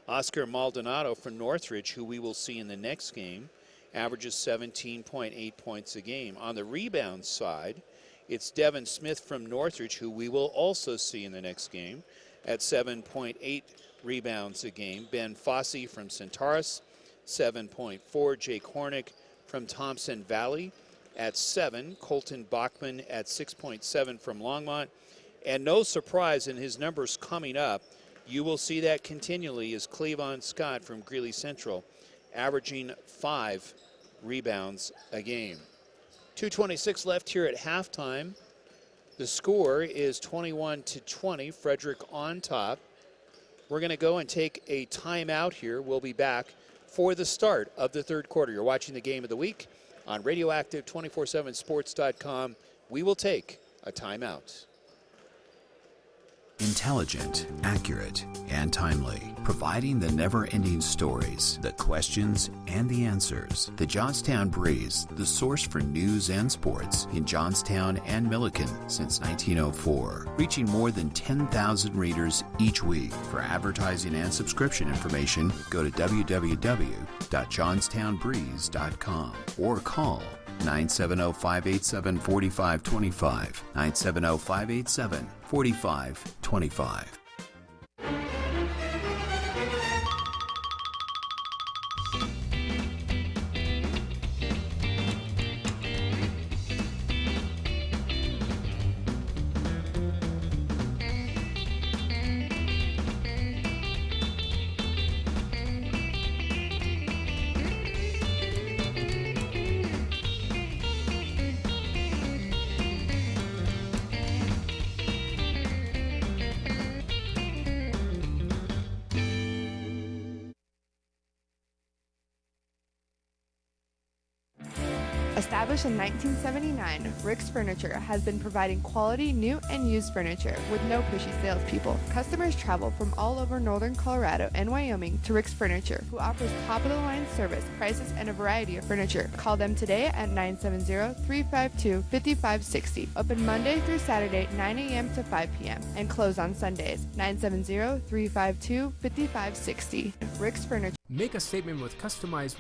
Oscar Maldonado from Northridge, who we will see in the next game, averages 17.8 points a game. On the rebound side, it's Devin Smith from Northridge, who we will also see in the next game, at 7.8 rebounds a game. Ben Fossey from Centaurus, 7.4. Jake Hornick from Thompson Valley at 7. Colton Bachman at 6.7 from Longmont. And no surprise in his numbers coming up, you will see that continually, is Cleavon Scott from Greeley Central, averaging 5 rebounds a game. 2:26 left here at halftime. The score is 21-20, Frederick on top. We're going to go and take a timeout here. We'll be back for the start of the third quarter. You're watching the game of the week on Radioactive 247sports.com. We will take a timeout. Intelligent, accurate, and timely, providing the never-ending stories, the questions, and the answers. The Johnstown Breeze, the source for news and sports in Johnstown and Milliken since 1904, reaching more than 10,000 readers each week. For advertising and subscription information, go to www.johnstownbreeze.com or call 970-587-4525, 970-587-4525. Established in 1979, Rick's Furniture has been providing quality new and used furniture with no pushy salespeople. Customers travel from all over northern Colorado and Wyoming to Rick's Furniture, who offers top-of-the-line service, prices, and a variety of furniture. Call them today at 970-352-5560. Open Monday through Saturday, 9 a.m. to 5 p.m. and close on Sundays. 970-352-5560. Rick's Furniture. Make a statement with customized.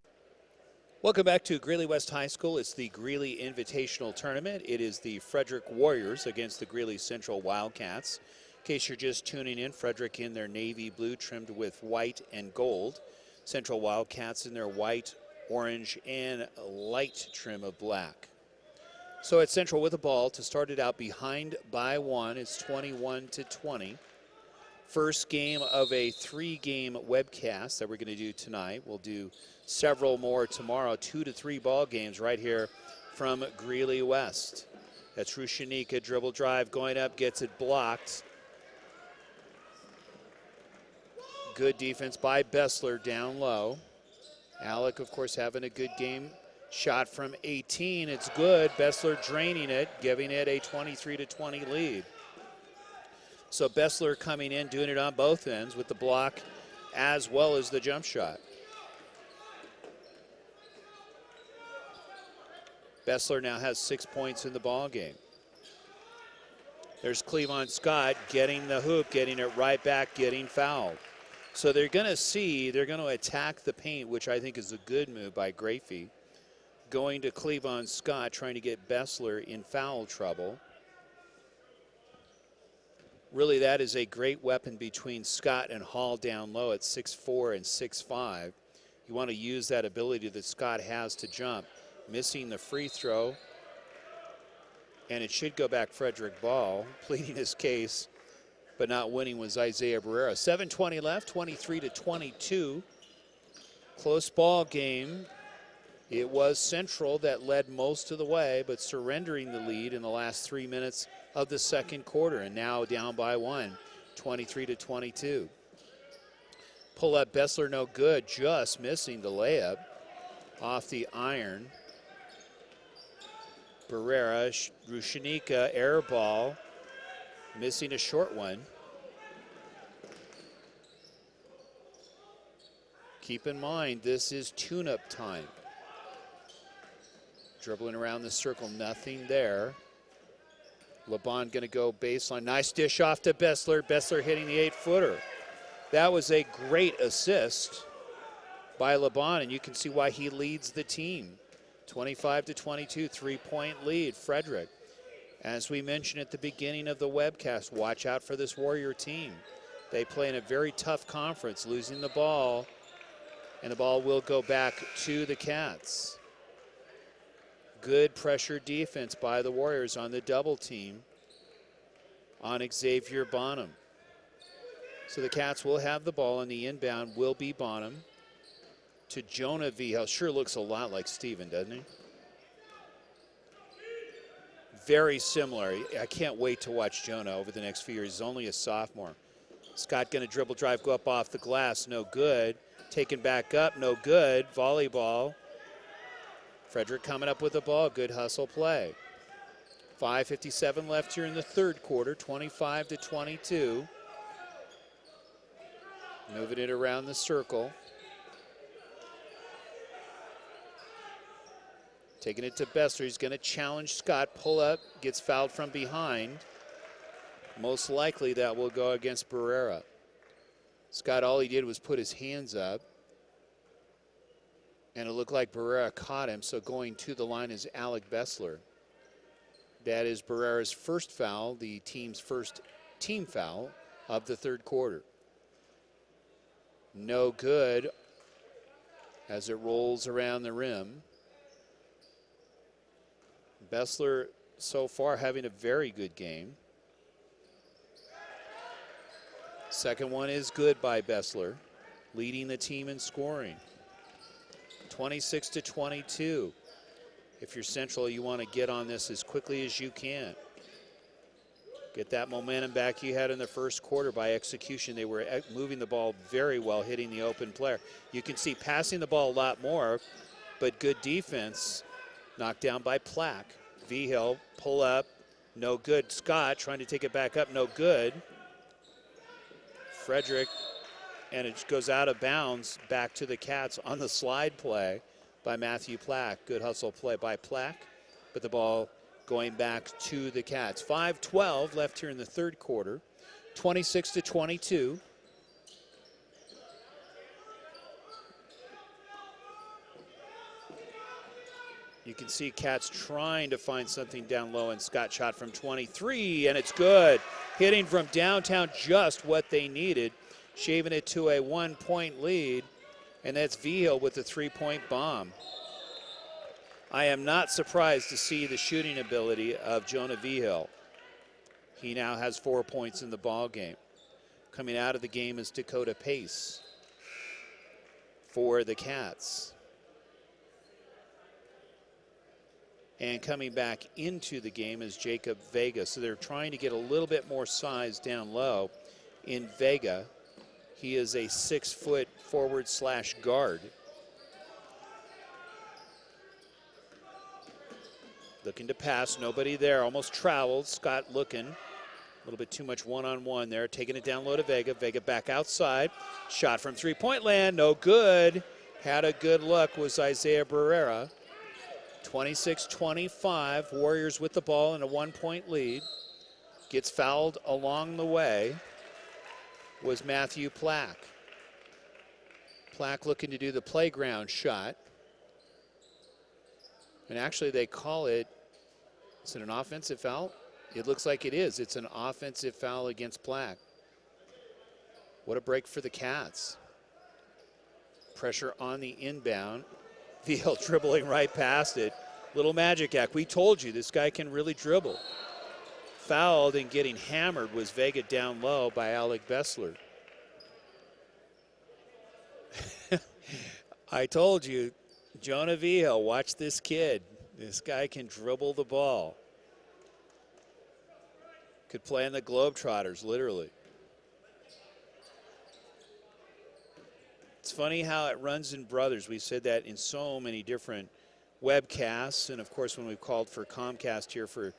Welcome back to Greeley West High School. It's the Greeley Invitational Tournament. It is the Frederick Warriors against the Greeley Central Wildcats. In case you're just tuning in, Frederick in their navy blue trimmed with white and gold. Central Wildcats in their white, orange, and light trim of black. So at Central with the ball to start it out behind by one. It's 21-20. First game of a 3-game webcast that we're going to do tonight. We'll do several more tomorrow, 2 to 3 ball games right here from Greeley West. That's Rushanika, dribble drive, going up, gets it blocked. Good defense by Bessler down low. Alec, of course, having a good game. Shot from 18, it's good. Bessler draining it, giving it a 23-20 lead. So Bessler coming in, doing it on both ends with the block as well as the jump shot. Bessler now has 6 points in the ball game. There's Cleavon Scott getting the hoop, getting it right back, getting fouled. So they're going to attack the paint, which I think is a good move by Grafey. Going to Cleavon Scott, trying to get Bessler in foul trouble. Really, that is a great weapon between Scott and Hall down low at 6'4" and 6'5". You want to use that ability that Scott has to jump. Missing the free throw, and it should go back Frederick Ball, pleading his case, but not winning was Isaiah Barrera. 7:20 left, 23-22. Close ball game. It was Central that led most of the way, but surrendering the lead in the last 3 minutes of the second quarter, and now down by one, 23-22. Pull up Bessler, no good, just missing the layup off the iron. Barrera, Rushanika, air ball, missing a short one. Keep in mind, this is tune-up time. Dribbling around the circle, nothing there. LeBon gonna go baseline. Nice dish off to Bessler. Bessler hitting the 8-footer. That was a great assist by LeBon, and you can see why he leads the team. 25-22, 3-point lead, Frederick. As we mentioned at the beginning of the webcast, watch out for this Warrior team. They play in a very tough conference, losing the ball, and the ball will go back to the Cats. Good pressure defense by the Warriors on the double team on Xavier Bonham. So the Cats will have the ball, and the inbound will be Bonham to Jonah Vihel. Sure looks a lot like Steven, doesn't he? Very similar. I can't wait to watch Jonah over the next few years. He's only a sophomore. Scott going to dribble drive, go up off the glass, no good. Taken back up, no good. Volleyball. Frederick coming up with the ball, good hustle play. 5:57 left here in the third quarter, 25-22. Moving it around the circle. Taking it to Bessler, he's going to challenge Scott, pull up, gets fouled from behind. Most likely that will go against Barrera. Scott, all he did was put his hands up, and it looked like Barrera caught him, so going to the line is Alec Bessler. That is Barrera's first foul, the team's first team foul of the third quarter. No good as it rolls around the rim. Bessler so far having a very good game. Second one is good by Bessler, leading the team in scoring. 26-22. If you're Central, you want to get on this as quickly as you can. Get that momentum back you had in the first quarter by execution. They were moving the ball very well, hitting the open player. You can see passing the ball a lot more, but good defense. Knocked down by Plack. Vigil, pull up, no good. Scott trying to take it back up, no good. Frederick, and it goes out of bounds back to the Cats on the slide play by Matthew Plack. Good hustle play by Plack, but the ball going back to the Cats. 5:12 left here in the third quarter, 26-22. You can see Cats trying to find something down low, and Scott shot from 23, and it's good. Hitting from downtown, just what they needed. Shaving it to a 1-point lead, and that's Vigil with the 3-point bomb. I am not surprised to see the shooting ability of Jonah Vigil. He now has 4 points in the ball game. Coming out of the game is Dakota Pace for the Cats. And coming back into the game is Jacob Vega. So they're trying to get a little bit more size down low in Vega. He is a 6-foot forward/guard. Looking to pass, nobody there, almost traveled. Scott looking, a little bit too much one-on-one there. Taking it down low to Vega. Vega back outside. Shot from three-point land, no good. Had a good look was Isaiah Barrera. 26-25, Warriors with the ball in a 1-point lead. Gets fouled along the way was Matthew Plack. Plack looking to do the playground shot. And actually they call it, is it an offensive foul? It looks like it is. It's an offensive foul against Plack. What a break for the Cats. Pressure on the inbound. Vigil dribbling right past it. Little magic act. We told you this guy can really dribble. Fouled and getting hammered was Vega down low by Alec Bessler. I told you, Jonah Vigil, watch this kid. This guy can dribble the ball. Could play in the Globetrotters, literally. It's funny how it runs in brothers. We said that in so many different webcasts, and of course when we've called for Comcast here for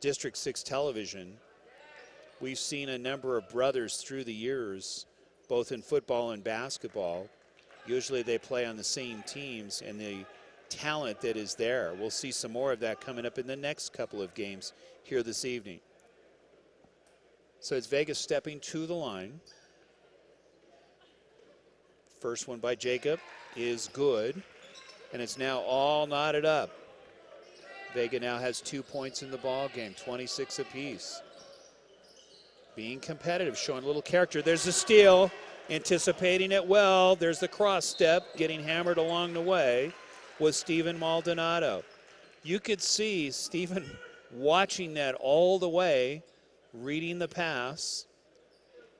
District 6 television, we've seen a number of brothers through the years, both in football and basketball. Usually they play on the same teams, and the talent that is there. We'll see some more of that coming up in the next couple of games here this evening. So it's Vegas stepping to the line. First one by Jacob is good, and it's now all knotted up. Vega now has 2 points in the ball game, 26 apiece. Being competitive, showing a little character. There's a steal, anticipating it well. There's the cross step, getting hammered along the way was Stephen Maldonado. You could see Stephen watching that all the way, reading the pass.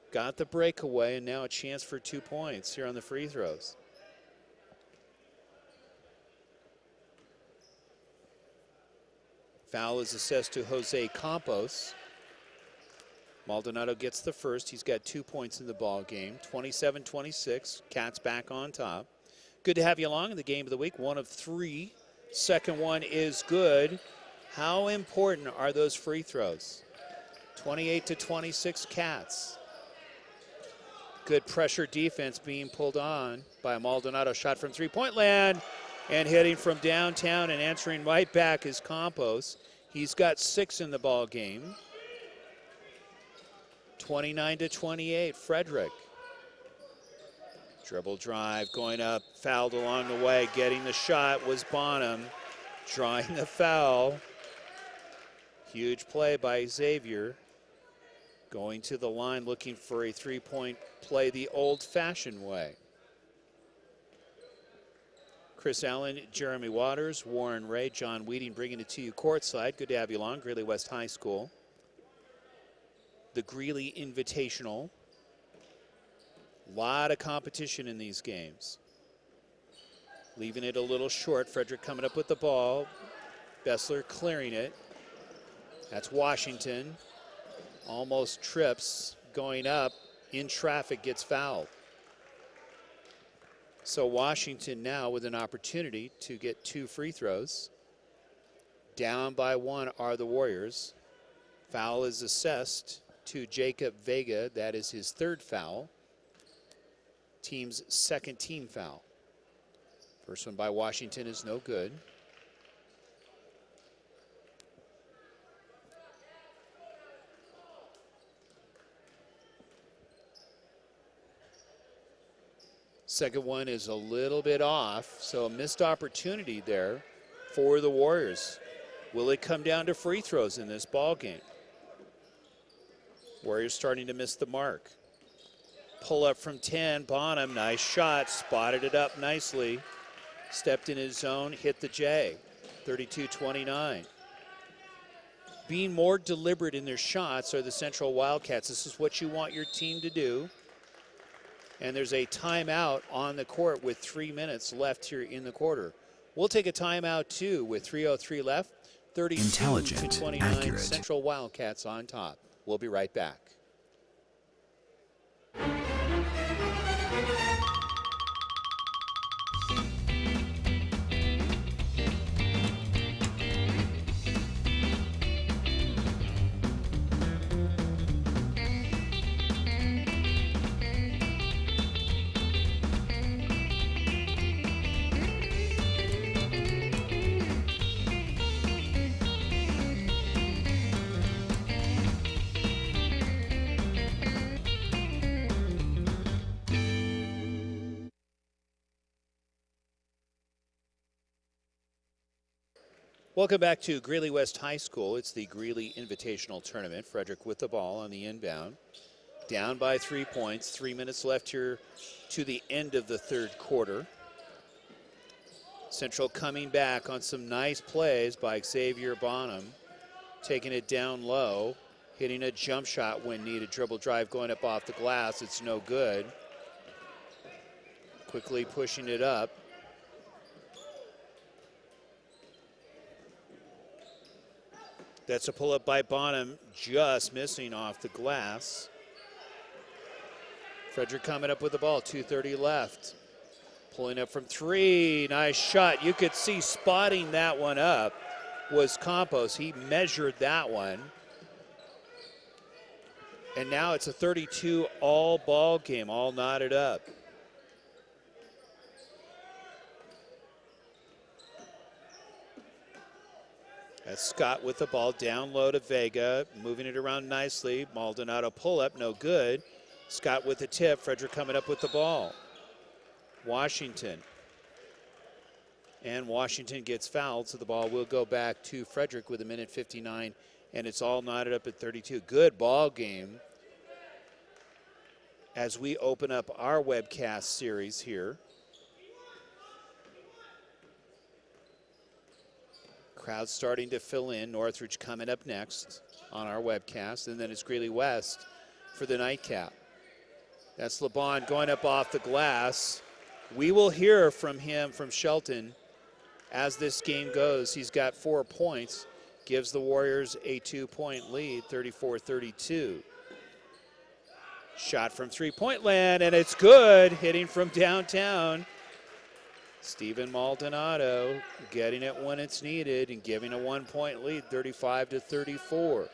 Got the breakaway, and now a chance for 2 points here on the free throws. Foul is assessed to Jose Campos. Maldonado gets the first. He's got 2 points in the ball game. 27-26. Cats back on top. Good to have you along in the game of the week. 1 of 3. Second one is good. How important are those free throws? 28-26 Cats. Good pressure defense being pulled on by Maldonado. Shot from three-point land and hitting from downtown and answering right back is Campos. He's got 6 in the ball game. 29-28, Frederick. Dribble drive, going up, fouled along the way. Getting the shot was Bonham, drawing the foul. Huge play by Xavier. Going to the line, looking for a three-point play the old-fashioned way. Chris Allen, Jeremy Waters, Warren Ray, John Weeding bringing it to you courtside. Good to have you along, Greeley West High School. The Greeley Invitational. A lot of competition in these games. Leaving it a little short. Frederick coming up with the ball. Bessler clearing it. That's Washington. Almost trips. Going up. In traffic, gets fouled. So Washington now with an opportunity to get 2 free throws. Down by 1 are the Warriors. Foul is assessed to Jacob Vega. That is his 3rd foul. Team's 2nd team foul. First one by Washington is no good. Second one is a little bit off, so a missed opportunity there for the Warriors. Will it come down to free throws in this ball game? Warriors starting to miss the mark. Pull up from 10, Bonham, nice shot, spotted it up nicely. Stepped in his zone, hit the J, 32-29. Being more deliberate in their shots are the Central Wildcats. This is what you want your team to do. And there's a timeout on the court with 3 minutes left here in the quarter. We'll take a timeout too with 3:03 left. 32-29, accurate. Central Wildcats on top. We'll be right back. Welcome back to Greeley West High School. It's the Greeley Invitational Tournament. Frederick with the ball on the inbound. Down by 3 points. 3 minutes left here to the end of the 3rd quarter. Central coming back on some nice plays by Xavier Bonham. Taking it down low. Hitting a jump shot when needed. Dribble drive going up off the glass. It's no good. Quickly pushing it up. That's a pull-up by Bonham, just missing off the glass. Frederick coming up with the ball, 2:30 left. Pulling up from 3, nice shot. You could see spotting that one up was Campos. He measured that one. And now it's a 32 all ball game, all knotted up. That's Scott with the ball, down low to Vega, moving it around nicely. Maldonado pull up, no good. Scott with the tip, Frederick coming up with the ball. Washington. And Washington gets fouled, so the ball will go back to Frederick with 1:59, and it's all knotted up at 32. Good ball game as we open up our webcast series here. Crowd starting to fill in. Northridge coming up next on our webcast. And then it's Greeley West for the nightcap. That's LeBon going up off the glass. We will hear from him, from Shelton, as this game goes. He's got 4 points. Gives the Warriors a 2-point lead, 34-32. Shot from three-point land, and it's good, hitting from downtown. Steven Maldonado getting it when it's needed and giving a 1-point lead, 35-34.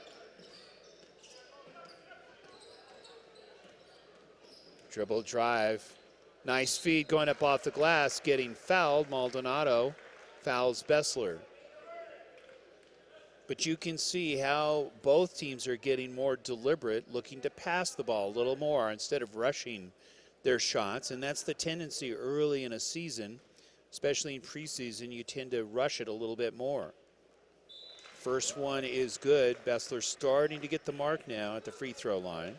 Dribble drive. Nice feed going up off the glass, getting fouled. Maldonado fouls Bessler. But you can see how both teams are getting more deliberate, looking to pass the ball a little more instead of rushing their shots. And that's the tendency early in a season, especially in preseason. You tend to rush it a little bit more. First one is good. Bessler starting to get the mark now at the free throw line.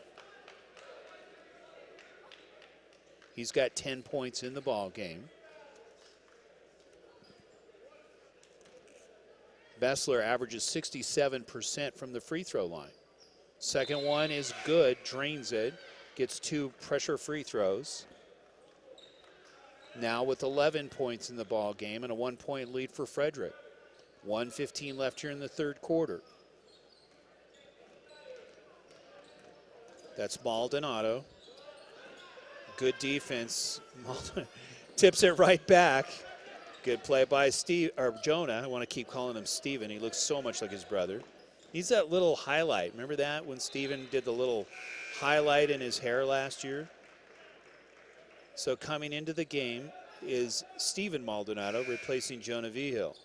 He's got 10 points in the ball game. Bessler averages 67% from the free throw line. Second one is good, drains it, gets 2 pressure free throws. Now with 11 points in the ball game and a 1-point lead for Frederick. 1:15 left here in the third quarter. That's Maldonado. Good defense. Tips it right back. Good play by Jonah. I want to keep calling him Steven. He looks so much like his brother. He's that little highlight. Remember that when Steven did the little highlight in his hair last year? So coming into the game is Steven Maldonado replacing Jonah Vigil.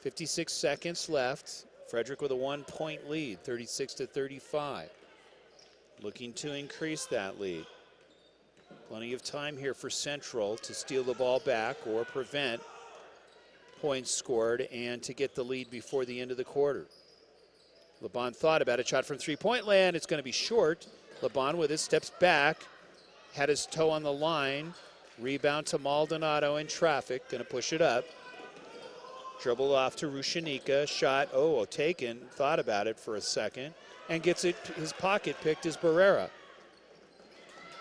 56 seconds left. Frederick with a 1-point lead, 36-35. Looking to increase that lead. Plenty of time here for Central to steal the ball back or prevent points scored and to get the lead before the end of the quarter. LeBon thought about it, shot from three-point land. It's going to be short. LeBon with his steps back, had his toe on the line. Rebound to Maldonado in traffic, going to push it up. Dribble off to Rushanika, shot, taken, thought about it for a second, and gets it, his pocket picked is Barrera.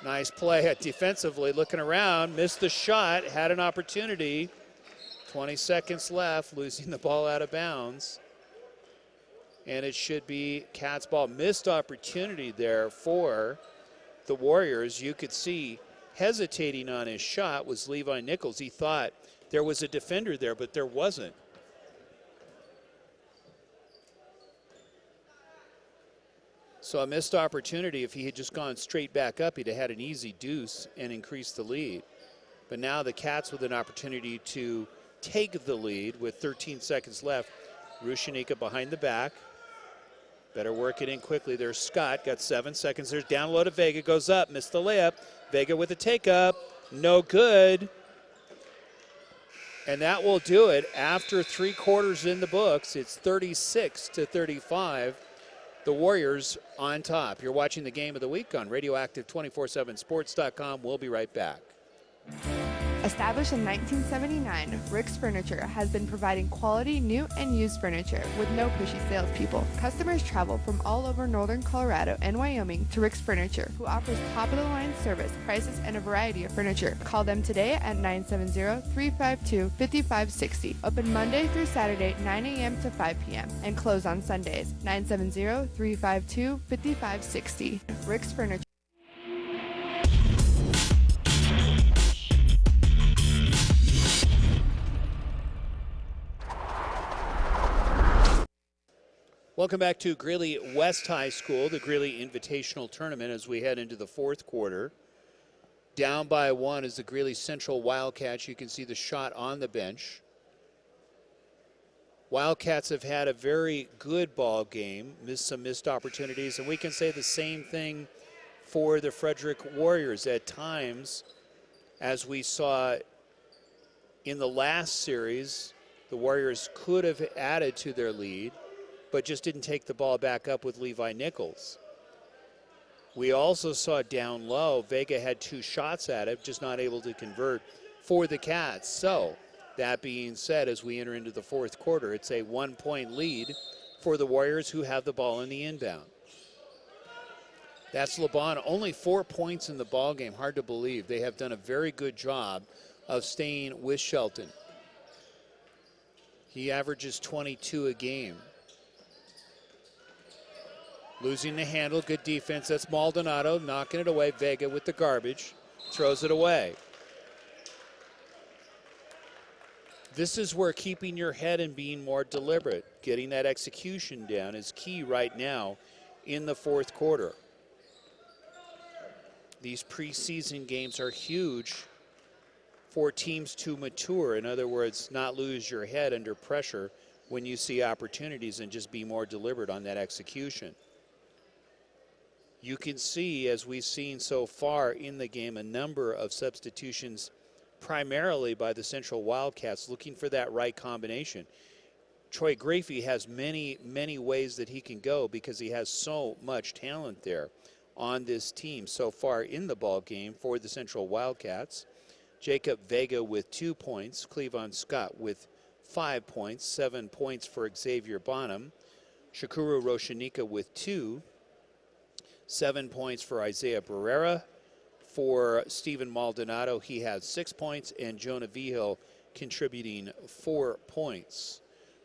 Nice play defensively, looking around, missed the shot, had an opportunity. 20 seconds left, losing the ball out of bounds. And it should be Cats ball. Missed opportunity there for the Warriors. You could see hesitating on his shot was Levi Nichols. He thought there was a defender there, but there wasn't. So a missed opportunity. If he had just gone straight back up, he'd have had an easy deuce and increased the lead. But now the Cats with an opportunity to take the lead with 13 seconds left. Rushanika behind the back. Better work it in quickly. There's Scott, got 7 seconds. There's down low to Vega, goes up, missed the layup. Vega with a take up, no good. And that will do it. After 3 quarters in the books, it's 36-35. The Warriors on top. You're watching the Game of the Week on Radioactive 247sports.com. We'll be right back. Established in 1979, Rick's Furniture has been providing quality new and used furniture with no pushy salespeople. Customers travel from all over northern Colorado and Wyoming to Rick's Furniture, who offers top-of-the-line service, prices, and a variety of furniture. Call them today at 970-352-5560. Open Monday through Saturday, 9 a.m. to 5 p.m. and close on Sundays. 970-352-5560. Rick's Furniture. Welcome back to Greeley West High School, the Greeley Invitational Tournament as we head into the fourth quarter. Down by 1 is the Greeley Central Wildcats. You can see the shot on the bench. Wildcats have had a very good ball game, some missed opportunities, and we can say the same thing for the Frederick Warriors at times. As we saw in the last series, the Warriors could have added to their lead, but just didn't take the ball back up with Levi Nichols. We also saw down low, Vega had 2 shots at it, just not able to convert for the Cats. So, that being said, as we enter into the fourth quarter, it's a 1-point lead for the Warriors who have the ball in the inbound. That's LeBon, only 4 points in the ball game. Hard to believe. They have done a very good job of staying with Shelton. He averages 22 a game. Losing the handle, good defense. That's Maldonado knocking it away. Vega with the garbage, throws it away. This is where keeping your head and being more deliberate, getting that execution down is key right now in the fourth quarter. These preseason games are huge for teams to mature. In other words, not lose your head under pressure when you see opportunities and just be more deliberate on that execution. You can see, as we've seen so far in the game, a number of substitutions primarily by the Central Wildcats looking for that right combination. Troy Grafey has many, many ways that he can go because he has so much talent there on this team so far in the ball game for the Central Wildcats. Jacob Vega with 2 points, Cleavon Scott with 5 points, 7 points for Xavier Bonham. Shakuru Roshanika with 2, 7 points for Isaiah Barrera. For Stephen Maldonado, he has 6 points, and Jonah Vigil contributing 4 points.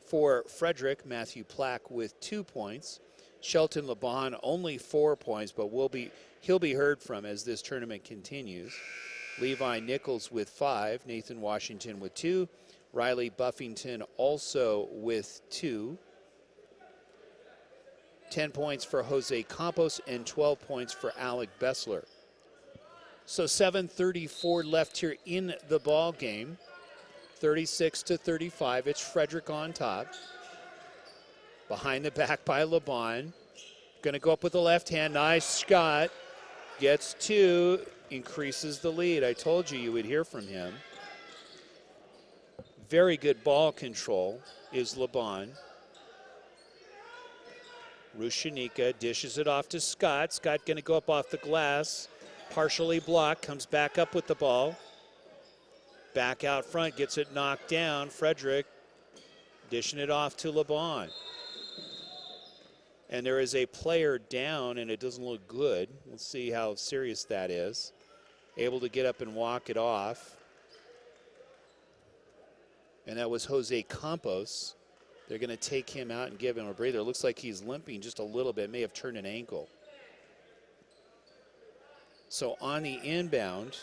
For Frederick, Matthew Plack with 2 points. Shelton LeBon only 4 points, but he'll be heard from as this tournament continues. Levi Nichols with 5, Nathan Washington with 2, Riley Buffington also with 2. 10 points for Jose Campos and 12 points for Alec Bessler. So 7:34 left here in the ball game. 36-35. It's Frederick on top. Behind the back by LeBon. Going to go up with the left hand. Nice shot. Gets 2. Increases the lead. I told you would hear from him. Very good ball control is LeBon. Rushanika dishes it off to Scott. Scott going to go up off the glass. Partially blocked, comes back up with the ball. Back out front, gets it knocked down. Frederick dishing it off to LeBon. And there is a player down, and it doesn't look good. We'll see how serious that is. Able to get up and walk it off. And that was Jose Campos. They're going to take him out and give him a breather. It looks like he's limping just a little bit, may have turned an ankle. So on the inbound,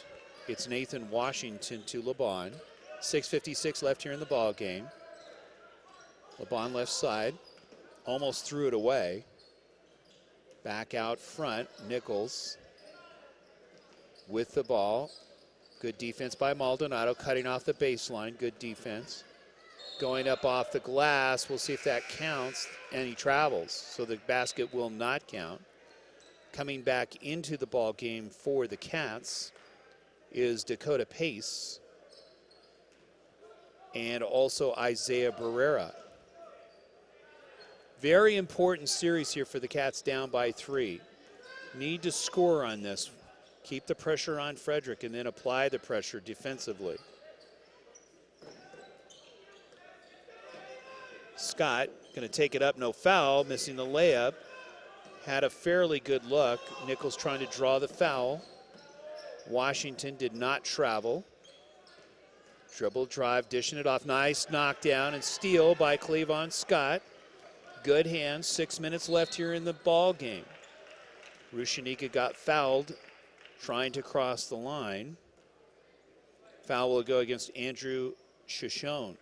it's Nathan Washington to LeBon. 6:56 left here in the ball game. LeBon left side, almost threw it away. Back out front, Nichols with the ball. Good defense by Maldonado, cutting off the baseline. Good defense. Going up off the glass, we'll see if that counts, and he travels, so the basket will not count. Coming back into the ball game for the Cats is Dakota Pace and also Isaiah Barrera. Very important series here for the Cats, down by 3. Need to score on this. Keep the pressure on Frederick and then apply the pressure defensively. Scott going to take it up, no foul, missing the layup. Had a fairly good look. Nichols trying to draw the foul. Washington did not travel. Dribble drive, dishing it off. Nice knockdown and steal by Cleavon Scott. Good hands. 6 minutes left here in the ball game. Rushanika got fouled trying to cross the line. Foul will go against Andrew Shoshone.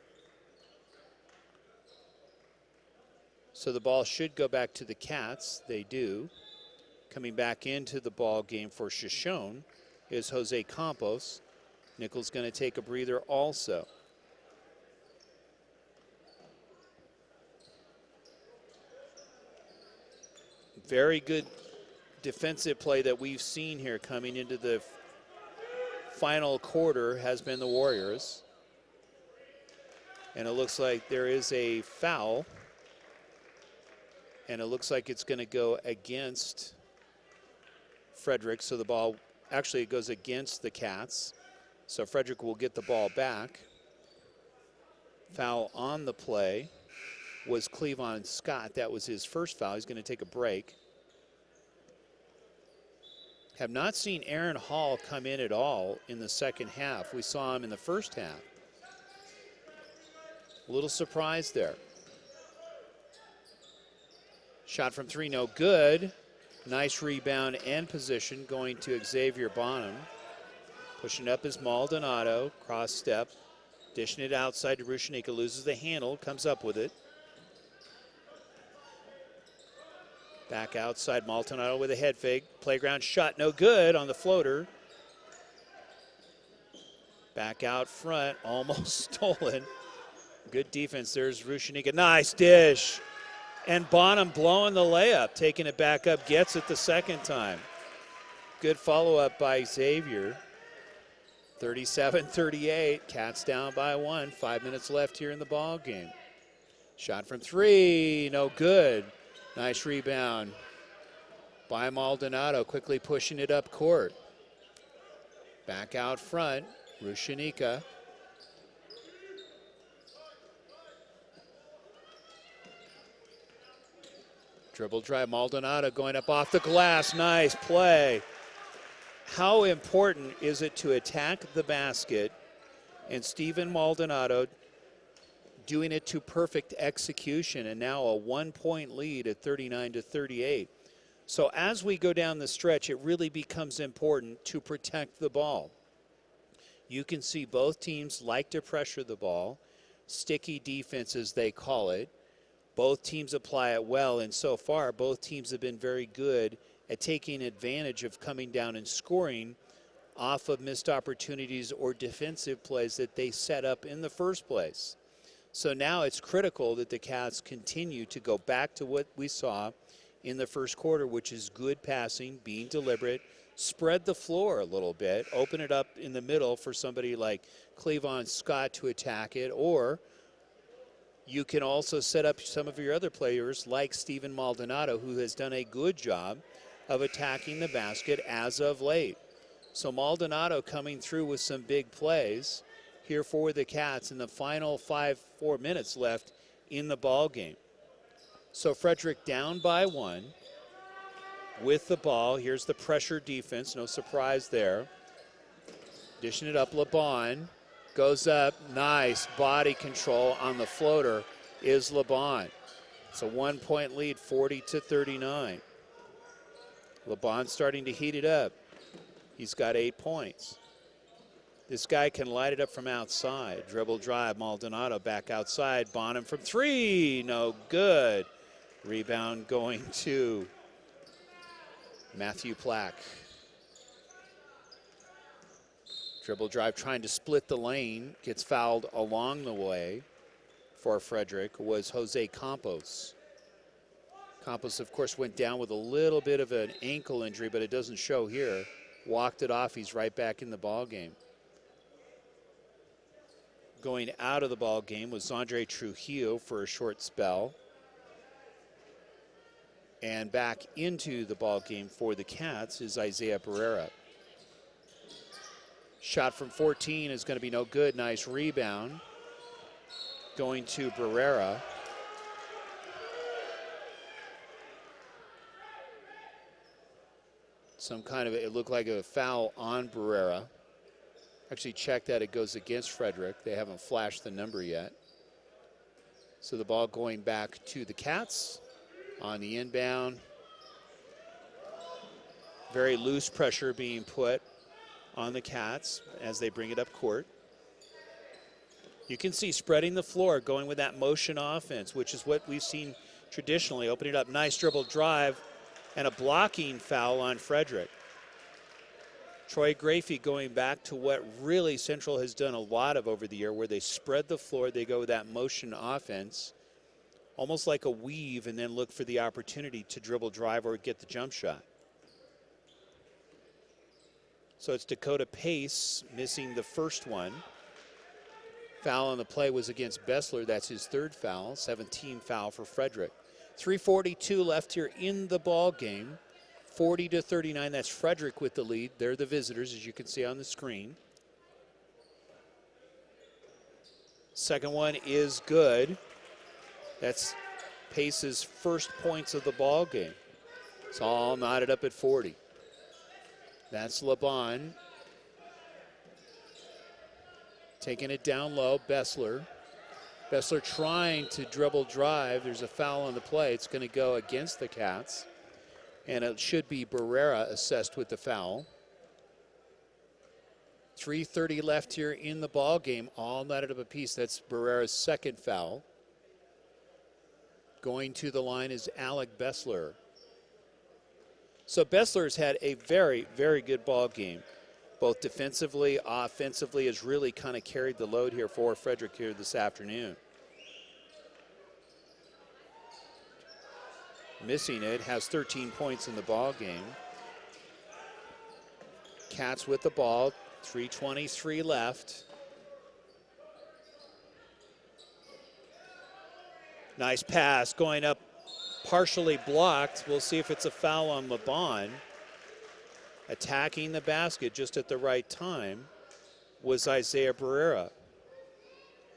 So the ball should go back to the Cats. They do. Coming back into the ball game for Shoshone is Jose Campos. Nichols going to take a breather also. Very good defensive play that we've seen here coming into the final quarter has been the Warriors. And it looks like there is a foul. And it looks like it's going to go against Frederick. So the ball actually goes against the Cats. So Frederick will get the ball back. Foul on the play was Cleavon Scott. That was his first foul. He's going to take a break. Have not seen Aaron Hall come in at all in the second half. We saw him in the first half. A little surprise there. Shot from three, no good. Nice rebound and position going to Xavier Bonham. Pushing up is Maldonado, cross step. Dishing it outside to Rushanika, loses the handle, comes up with it. Back outside, Maldonado with a head fake. Playground shot, no good on the floater. Back out front, almost stolen. Good defense, there's Rushanika, nice dish. And Bonham blowing the layup, taking it back up, gets it the second time. Good follow-up by Xavier. 37-38, Cats down by one. 5 minutes left here in the ball game. Shot from three, no good. Nice rebound by Maldonado, quickly pushing it up court. Back out front, Rushanika. Dribble drive, Maldonado going up off the glass, nice play. How important is it to attack the basket, and Steven Maldonado doing it to perfect execution, and now a 1 point lead at 39-38. So as we go down the stretch, it really becomes important to protect the ball. You can see both teams like to pressure the ball, sticky defense as they call it. Both teams apply it well, and so far both teams have been very good at taking advantage of coming down and scoring off of missed opportunities or defensive plays that they set up in the first place. So now it's critical that the Cats continue to go back to what we saw in the first quarter, which is good passing, being deliberate, spread the floor a little bit, open it up in the middle for somebody like Cleavon Scott to attack it, or you can also set up some of your other players like Steven Maldonado, who has done a good job of attacking the basket as of late. So Maldonado coming through with some big plays here for the Cats in the final 4 minutes left in the ball game. So Frederick down by one with the ball. Here's the pressure defense, no surprise there. Dishing it up, LeBon goes up, nice body control on the floater is LeBon. It's a 1 point lead, 40-39. LeBon starting to heat it up. He's got 8 points. This guy can light it up from outside. Dribble drive, Maldonado back outside. Bonham from three, no good. Rebound going to Matthew Plack. Dribble drive trying to split the lane. Gets fouled along the way for Frederick was Jose Campos. Campos, of course, went down with a little bit of an ankle injury, but it doesn't show here. Walked it off. He's right back in the ball game. Going out of the ball game was Andre Trujillo for a short spell. And back into the ball game for the Cats is Isaiah Barrera. Shot from 14 is going to be no good. Nice rebound going to Barrera. Some kind of, it looked like a foul on Barrera. Actually check that, it goes against Frederick. They haven't flashed the number yet. So the ball going back to the Cats on the inbound. Very loose pressure being put on the Cats as they bring it up court. You can see spreading the floor, going with that motion offense, which is what we've seen traditionally. Opening it up, nice dribble drive, and a blocking foul on Frederick. Troy Grafey going back to what really Central has done a lot of over the year, where they spread the floor, they go with that motion offense, almost like a weave, and then look for the opportunity to dribble drive or get the jump shot. So it's Dakota Pace missing the first one. Foul on the play was against Bessler. That's his third foul, 17 foul for Frederick. 3:42 left here in the ball game. 40-39, that's Frederick with the lead. They're the visitors, as you can see on the screen. Second one is good. That's Pace's first points of the ball game. It's all knotted up at 40. That's LeBon. Taking it down low, Bessler. Bessler trying to dribble drive. There's a foul on the play. It's going to go against the Cats. And it should be Barrera assessed with the foul. 3:30 left here in the ball game. All knotted up a piece. That's Barrera's second foul. Going to the line is Alec Bessler. So Bessler's had a very, very good ball game. Both defensively, offensively, has really kind of carried the load here for Frederick here this afternoon. Missing it, has 13 points in the ball game. Cats with the ball, 3:23 left. Nice pass going up, partially blocked. We'll see if it's a foul on LeBon. Attacking the basket just at the right time was Isaiah Barrera.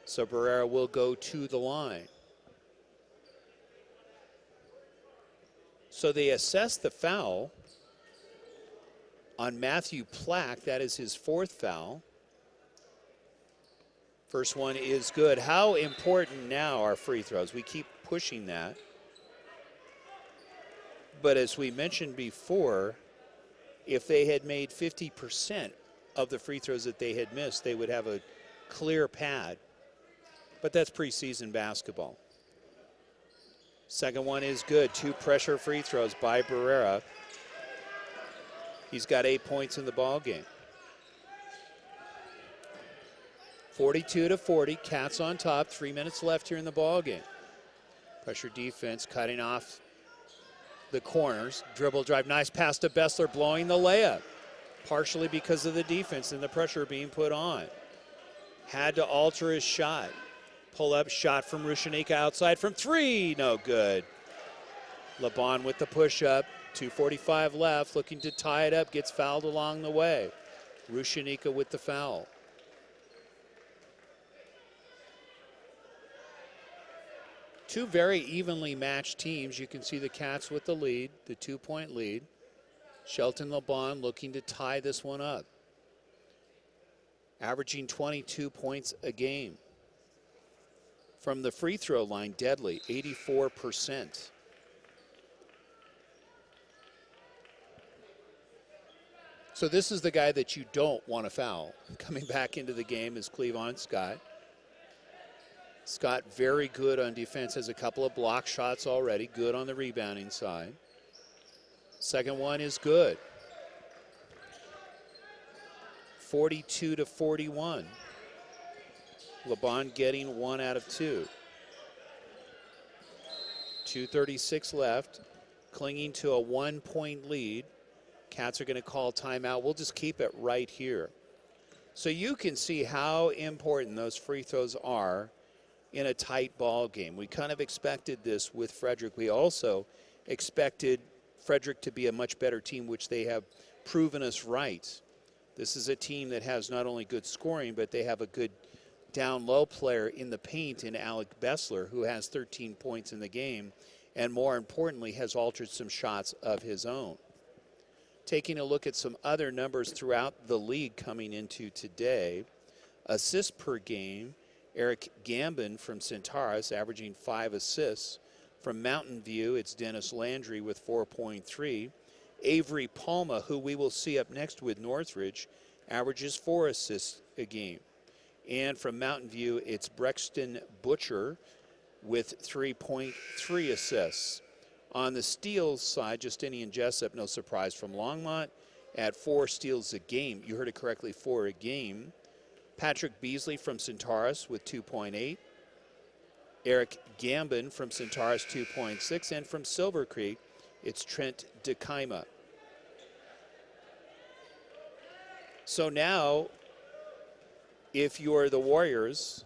So Barrera will go to the line. So they assess the foul on Matthew Plack. That is his fourth foul. First one is good. How important now are free throws? We keep pushing that. But as we mentioned before, if they had made 50% of the free throws that they had missed, they would have a clear pad. But that's preseason basketball. Second one is good. 2 pressure free throws by Barrera. He's got 8 points in the ball game. 42-40, Cats on top. 3 minutes left here in the ball game. Pressure defense cutting off the corners. Dribble drive, nice pass to Bessler, blowing the layup. Partially because of the defense and the pressure being put on. Had to alter his shot. Pull up shot from Rushanika outside from 3, no good. LeBon with the push up, 2:45 left, looking to tie it up, gets fouled along the way. Rushanika with the foul. Two very evenly matched teams. You can see the Cats with the lead, the 2-point lead. Shelton LeBon looking to tie this one up. Averaging 22 points a game. From the free throw line, deadly, 84%. So this is the guy that you don't want to foul. Coming back into the game is Cleavon Scott. Scott very good on defense, has a couple of block shots already, good on the rebounding side. Second one is good. 42-41. LeBon getting 1 out of 2. 2:36 left, clinging to a 1-point lead. Cats are going to call timeout. We'll just keep it right here. So you can see how important those free throws are in a tight ball game. We kind of expected this with Frederick. We also expected Frederick to be a much better team, which they have proven us right. This is a team that has not only good scoring, but they have a good down-low player in the paint in Alec Bessler, who has 13 points in the game, and more importantly, has altered some shots of his own. Taking a look at some other numbers throughout the league coming into today, assists per game, Eric Gambin from Centaurus averaging 5 assists. From Mountain View, it's Dennis Landry with 4.3. Avery Palma, who we will see up next with Northridge, averages 4 assists a game. And from Mountain View, it's Brexton Butcher with 3.3 assists. On the steals side, Justinian Jessup, no surprise from Longmont, at 4 steals a game. You heard it correctly, 4 a game. Patrick Beasley from Centaurus with 2.8. Eric Gambin from Centaurus, 2.6. And from Silver Creek, it's Trent DeKima. So now, if you're the Warriors,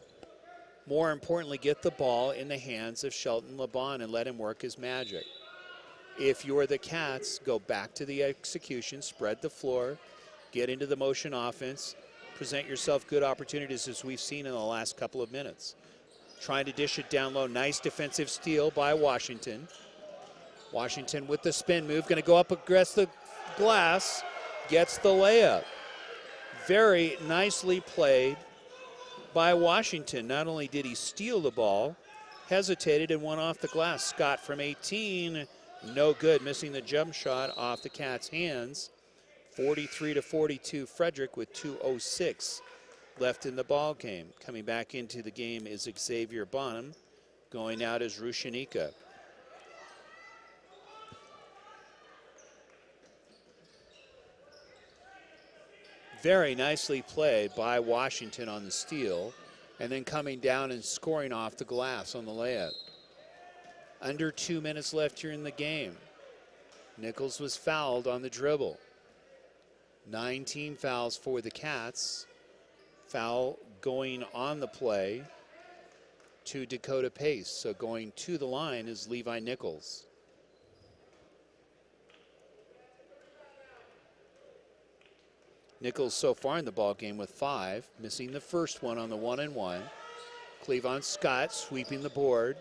more importantly, get the ball in the hands of Shelton LeBon and let him work his magic. If you're the Cats, go back to the execution, spread the floor, get into the motion offense, present yourself good opportunities as we've seen in the last couple of minutes. Trying to dish it down low. Nice defensive steal by Washington. Washington with the spin move, going to go up against the glass, gets the layup. Very nicely played by Washington. Not only did he steal the ball, hesitated and went off the glass. Scott from 18, no good, missing the jump shot off the Cats' hands. 43-42, Frederick with 2:06 left in the ball game. Coming back into the game is Xavier Bonham. Going out is Rushanika. Very nicely played by Washington on the steal, and then coming down and scoring off the glass on the layup. Under 2 minutes left here in the game. Nichols was fouled on the dribble. 19 fouls for the Cats. Foul going on the play to Dakota Pace. So going to the line is Levi Nichols. Nichols so far in the ball game with 5, missing the first one on the 1-and-1. Cleavon Scott sweeping the board.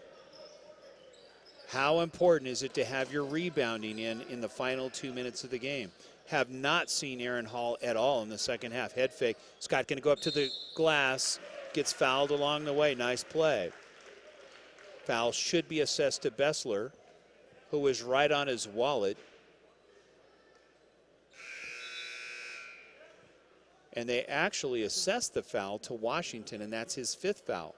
How important is it to have your rebounding in the final 2 minutes of the game? Have not seen Aaron Hall at all in the second half. Head fake. Scott going to go up to the glass. Gets fouled along the way. Nice play. Foul should be assessed to Bessler, who was right on his wallet. And they actually assessed the foul to Washington, and that's his 5th foul.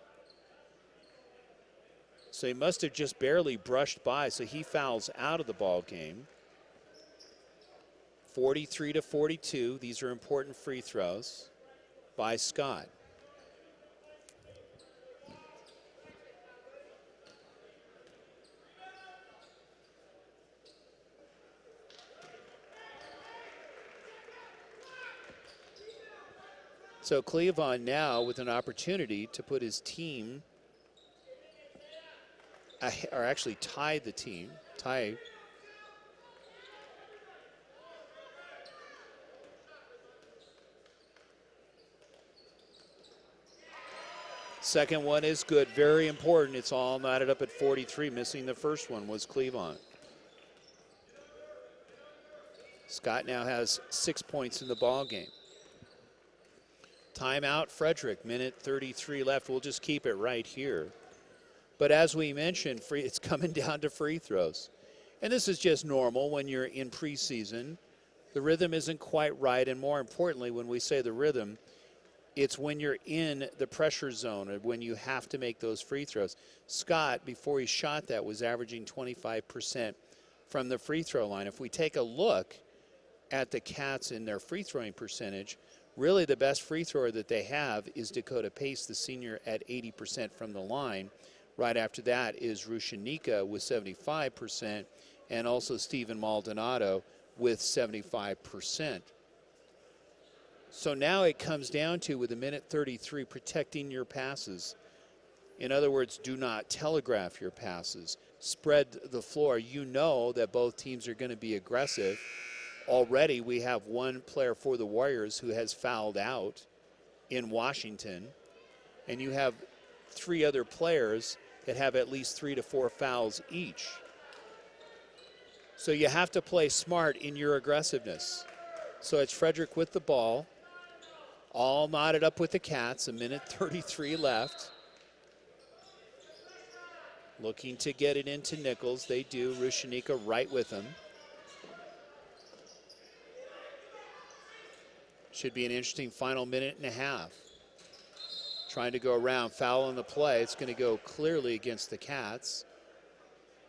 So he must have just barely brushed by, so he fouls out of the ball game. 43-42, these are important free throws by Scott. So Cleavon now with an opportunity to put his team, or actually tie the team, Second one is good, very important. It's all knotted up at 43. Missing the first one was Cleavon. Scott now has 6 points in the ball game. Timeout, Frederick, minute 33 left. We'll just keep it right here. But as we mentioned, it's coming down to free throws. And this is just normal when you're in preseason. The rhythm isn't quite right, and more importantly, when we say the rhythm, it's when you're in the pressure zone and when you have to make those free throws. Scott, before he shot that, was averaging 25% from the free throw line. If we take a look at the Cats in their free throwing percentage, really the best free thrower that they have is Dakota Pace, the senior, at 80% from the line. Right after that is Rushanika with 75%, and also Stephen Maldonado with 75%. So now it comes down to, with a minute 33, protecting your passes. In other words, do not telegraph your passes. Spread the floor. You know that both teams are going to be aggressive. Already we have one player for the Warriors who has fouled out in Washington, and you have 3 other players that have at least 3 to 4 fouls each. So you have to play smart in your aggressiveness. So it's Frederick with the ball, all knotted up with the Cats, a minute 33 left. Looking to get it into Nichols. They do. Rushanika right with him. Should be an interesting final minute and a half. Trying to go around, foul on the play. It's going to go clearly against the Cats.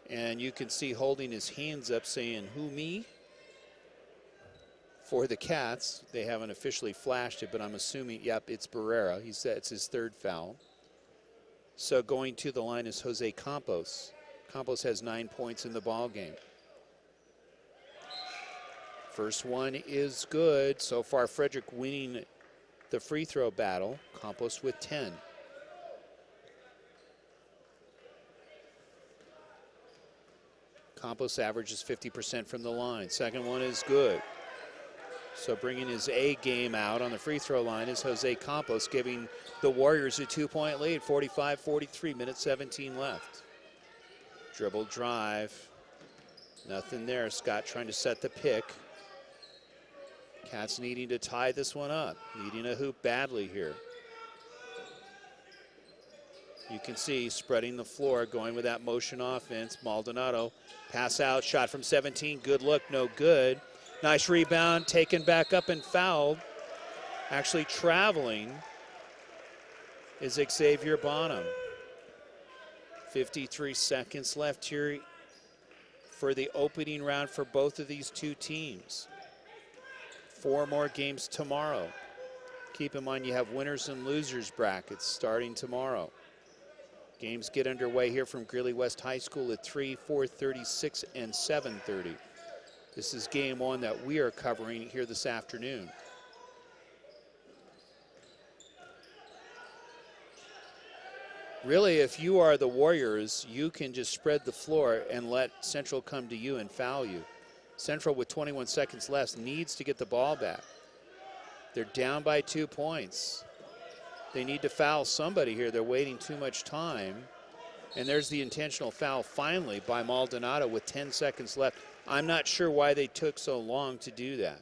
And you can see holding his hands up saying, "Who, me?" For the Cats. They haven't officially flashed it, but I'm assuming, yep, it's Barrera. He said it's his 3rd foul. So going to the line is Jose Campos. Campos has 9 points in the ball game. First one is good. So far, Frederick winning the free throw battle. Campos with 10. Campos averages 50% from the line. Second one is good. So bringing his A game out on the free throw line is Jose Campos, giving the Warriors a 2-point lead, 45-43, minute 17 left. Dribble drive. Nothing there. Scott trying to set the pick. Cats needing to tie this one up, needing a hoop badly here. You can see spreading the floor, going with that motion offense. Maldonado, pass out, shot from 17, good look, no good. Nice rebound, taken back up and fouled. Actually traveling is Xavier Bonham. 53 seconds left here for the opening round for both of these two teams. 4 more games tomorrow. Keep in mind you have winners and losers brackets starting tomorrow. Games get underway here from Greeley West High School at 3, 4:36, and 7:30. This is game 1 that we are covering here this afternoon. Really, if you are the Warriors, you can just spread the floor and let Central come to you and foul you. Central, with 21 seconds left, needs to get the ball back. They're down by 2 points. They need to foul somebody here. They're waiting too much time. And there's the intentional foul finally by Maldonado with 10 seconds left. I'm not sure why they took so long to do that.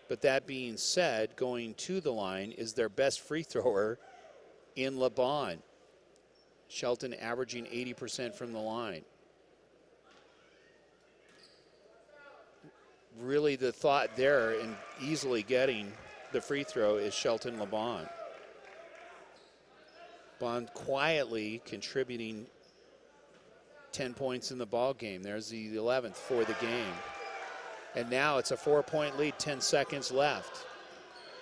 But that being said, going to the line is their best free thrower in LeBon. Shelton averaging 80% from the line. Really the thought there in easily getting the free throw is Shelton LeBon. Bond quietly contributing 10 points in the ball game. There's the 11th for the game. And now it's a 4-point lead, 10 seconds left.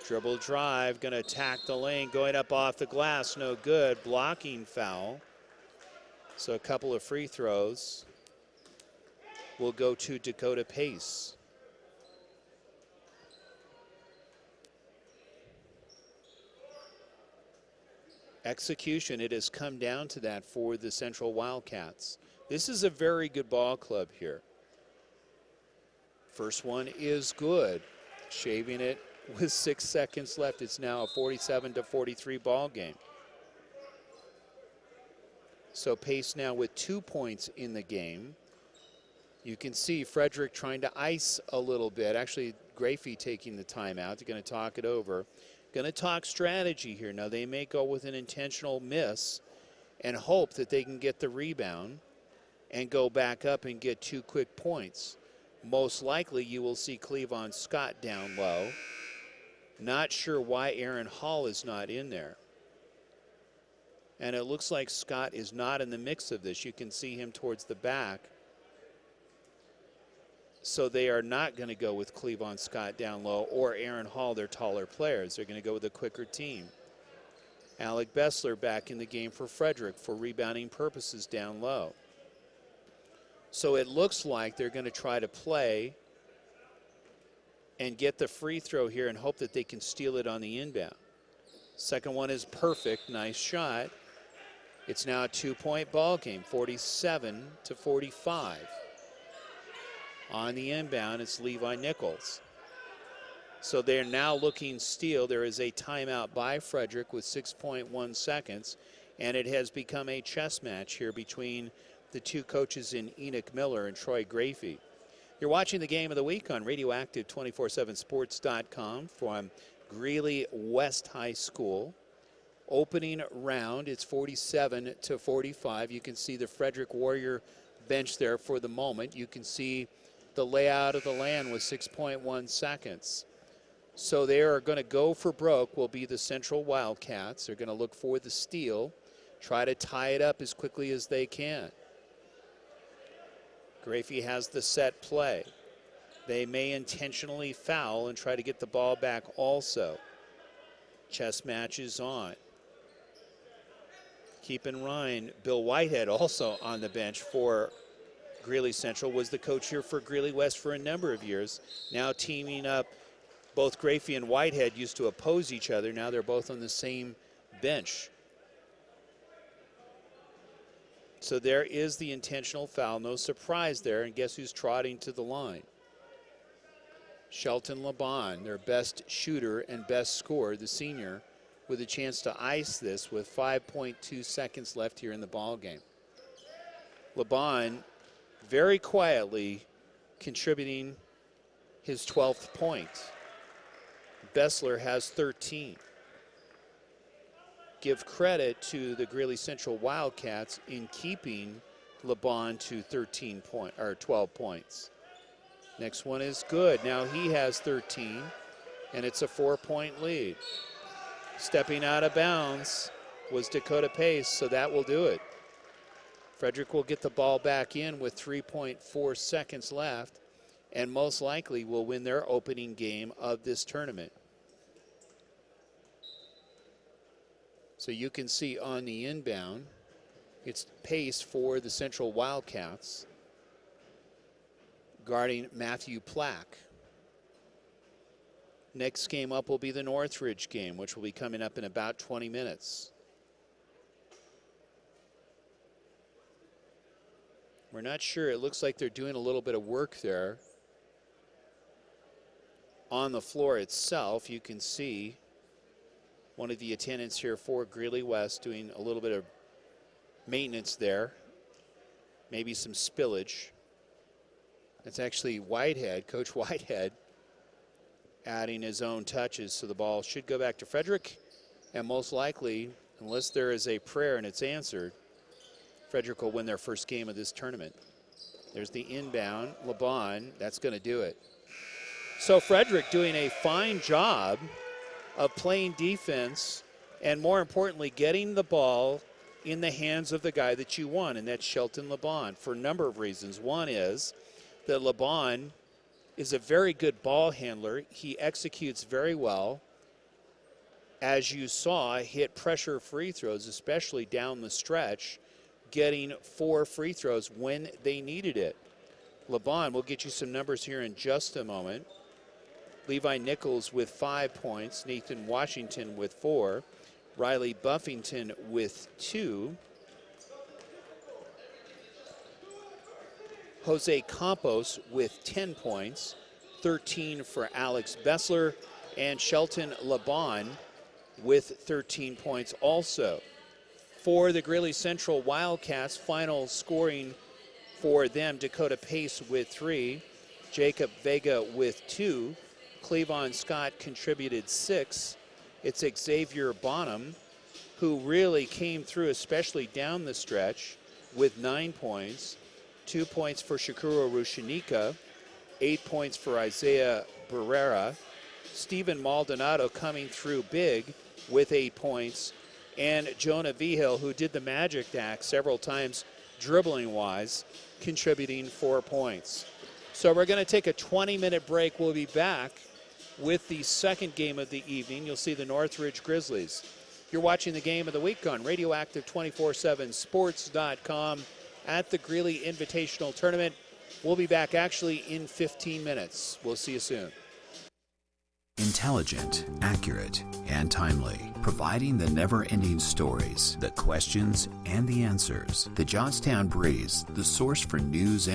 Dribble drive, gonna attack the lane, going up off the glass, no good. Blocking foul. So a couple of free throws will go to Dakota Pace. Execution, it has come down to that for the Central Wildcats. This is a very good ball club here. First one is good. Shaving it with 6 seconds left. It's now a 47-43 ball game. So Pace now with 2 points in the game. You can see Frederick trying to ice a little bit. Actually, Grafey taking the timeout. They're going to talk it over. Going to talk strategy here. Now, they may go with an intentional miss and hope that they can get the rebound and go back up and get 2 quick points. Most likely, you will see Cleavon Scott down low. Not sure why Aaron Hall is not in there. And it looks like Scott is not in the mix of this. You can see him towards the back. So they are not going to go with Cleavon Scott down low or Aaron Hall, their taller players. They're going to go with a quicker team. Alec Bessler back in the game for Frederick for rebounding purposes down low. So it looks like they're going to try to play and get the free throw here and hope that they can steal it on the inbound. Second one is perfect, nice shot. It's now a 2-point ball game, 47-45. On the inbound, it's Levi Nichols. So they're now looking steal. There is a timeout by Frederick with 6.1 seconds, and it has become a chess match here between the two coaches in Enoch Miller and Troy Grafey. You're watching the Game of the Week on Radioactive 247sports.com from Greeley West High School. Opening round, it's 47-45. You can see the Frederick Warrior bench there for the moment. You can see the layout of the land with 6.1 seconds. So they are going to go for broke, will be the Central Wildcats. They're going to look for the steal, try to tie it up as quickly as they can. Grafey has the set play. They may intentionally foul and try to get the ball back also. Chess match is on. Keep in mind, Bill Whitehead also on the bench for Greeley Central, was the coach here for Greeley West for a number of years. Now teaming up, both Grafey and Whitehead used to oppose each other. Now they're both on the same bench. So there is the intentional foul. No surprise there. And guess who's trotting to the line? Shelton LeBon, their best shooter and best scorer, the senior, with a chance to ice this with 5.2 seconds left here in the ball game. LeBon very quietly contributing his 12th point. Bessler has 13. give credit to the Greeley Central Wildcats in keeping LeBon to 12 points. Next one is good. Now he has 13, and it's a 4-point lead. Stepping out of bounds was Dakota Pace, so that will do it. Frederick will get the ball back in with 3.4 seconds left, and most likely will win their opening game of this tournament. So you can see on the inbound, it's Pace for the Central Wildcats, guarding Matthew Plack. Next game up will be the Northridge game, which will be coming up in about 20 minutes. We're not sure. It looks like they're doing a little bit of work there. On the floor itself, you can see one of the attendants here for Greeley West doing a little bit of maintenance there. Maybe some spillage. It's actually Whitehead, Coach Whitehead, adding his own touches. So the ball should go back to Frederick. And most likely, unless there is a prayer and it's answered, Frederick will win their first game of this tournament. There's the inbound, LeBon, that's going to do it. So Frederick doing a fine job of playing defense and, more importantly, getting the ball in the hands of the guy that you want, and that's Shelton LeBon, for a number of reasons. One is that LeBon is a very good ball handler. He executes very well. As you saw, hit pressure free throws, especially down the stretch, getting 4 free throws when they needed it. LeBon, we'll get you some numbers here in just a moment. Levi Nichols with 5 points, Nathan Washington with 4, Riley Buffington with 2, Jose Campos with 10 points, 13 for Alex Bessler, and Shelton LeBon with 13 points also. For the Greeley Central Wildcats, final scoring for them, Dakota Pace with 3, Jacob Vega with 2, Cleavon Scott contributed 6. It's Xavier Bonham, who really came through, especially down the stretch, with 9 points. 2 points for Shakuro Rushanika, 8 points for Isaiah Barrera. Stephen Maldonado coming through big with 8 points. And Jonah Vigil, who did the magic act several times dribbling-wise, contributing 4 points. So we're going to take a 20-minute break. We'll be back with the second game of the evening. You'll see the Northridge Grizzlies. You're watching the game of the week on Radioactive 247sports.com at the Greeley Invitational Tournament. We'll be back actually in 15 minutes. We'll see you soon. Intelligent, accurate, and timely, providing the never-ending stories, the questions, and the answers. The Johnstown Breeze, the source for news and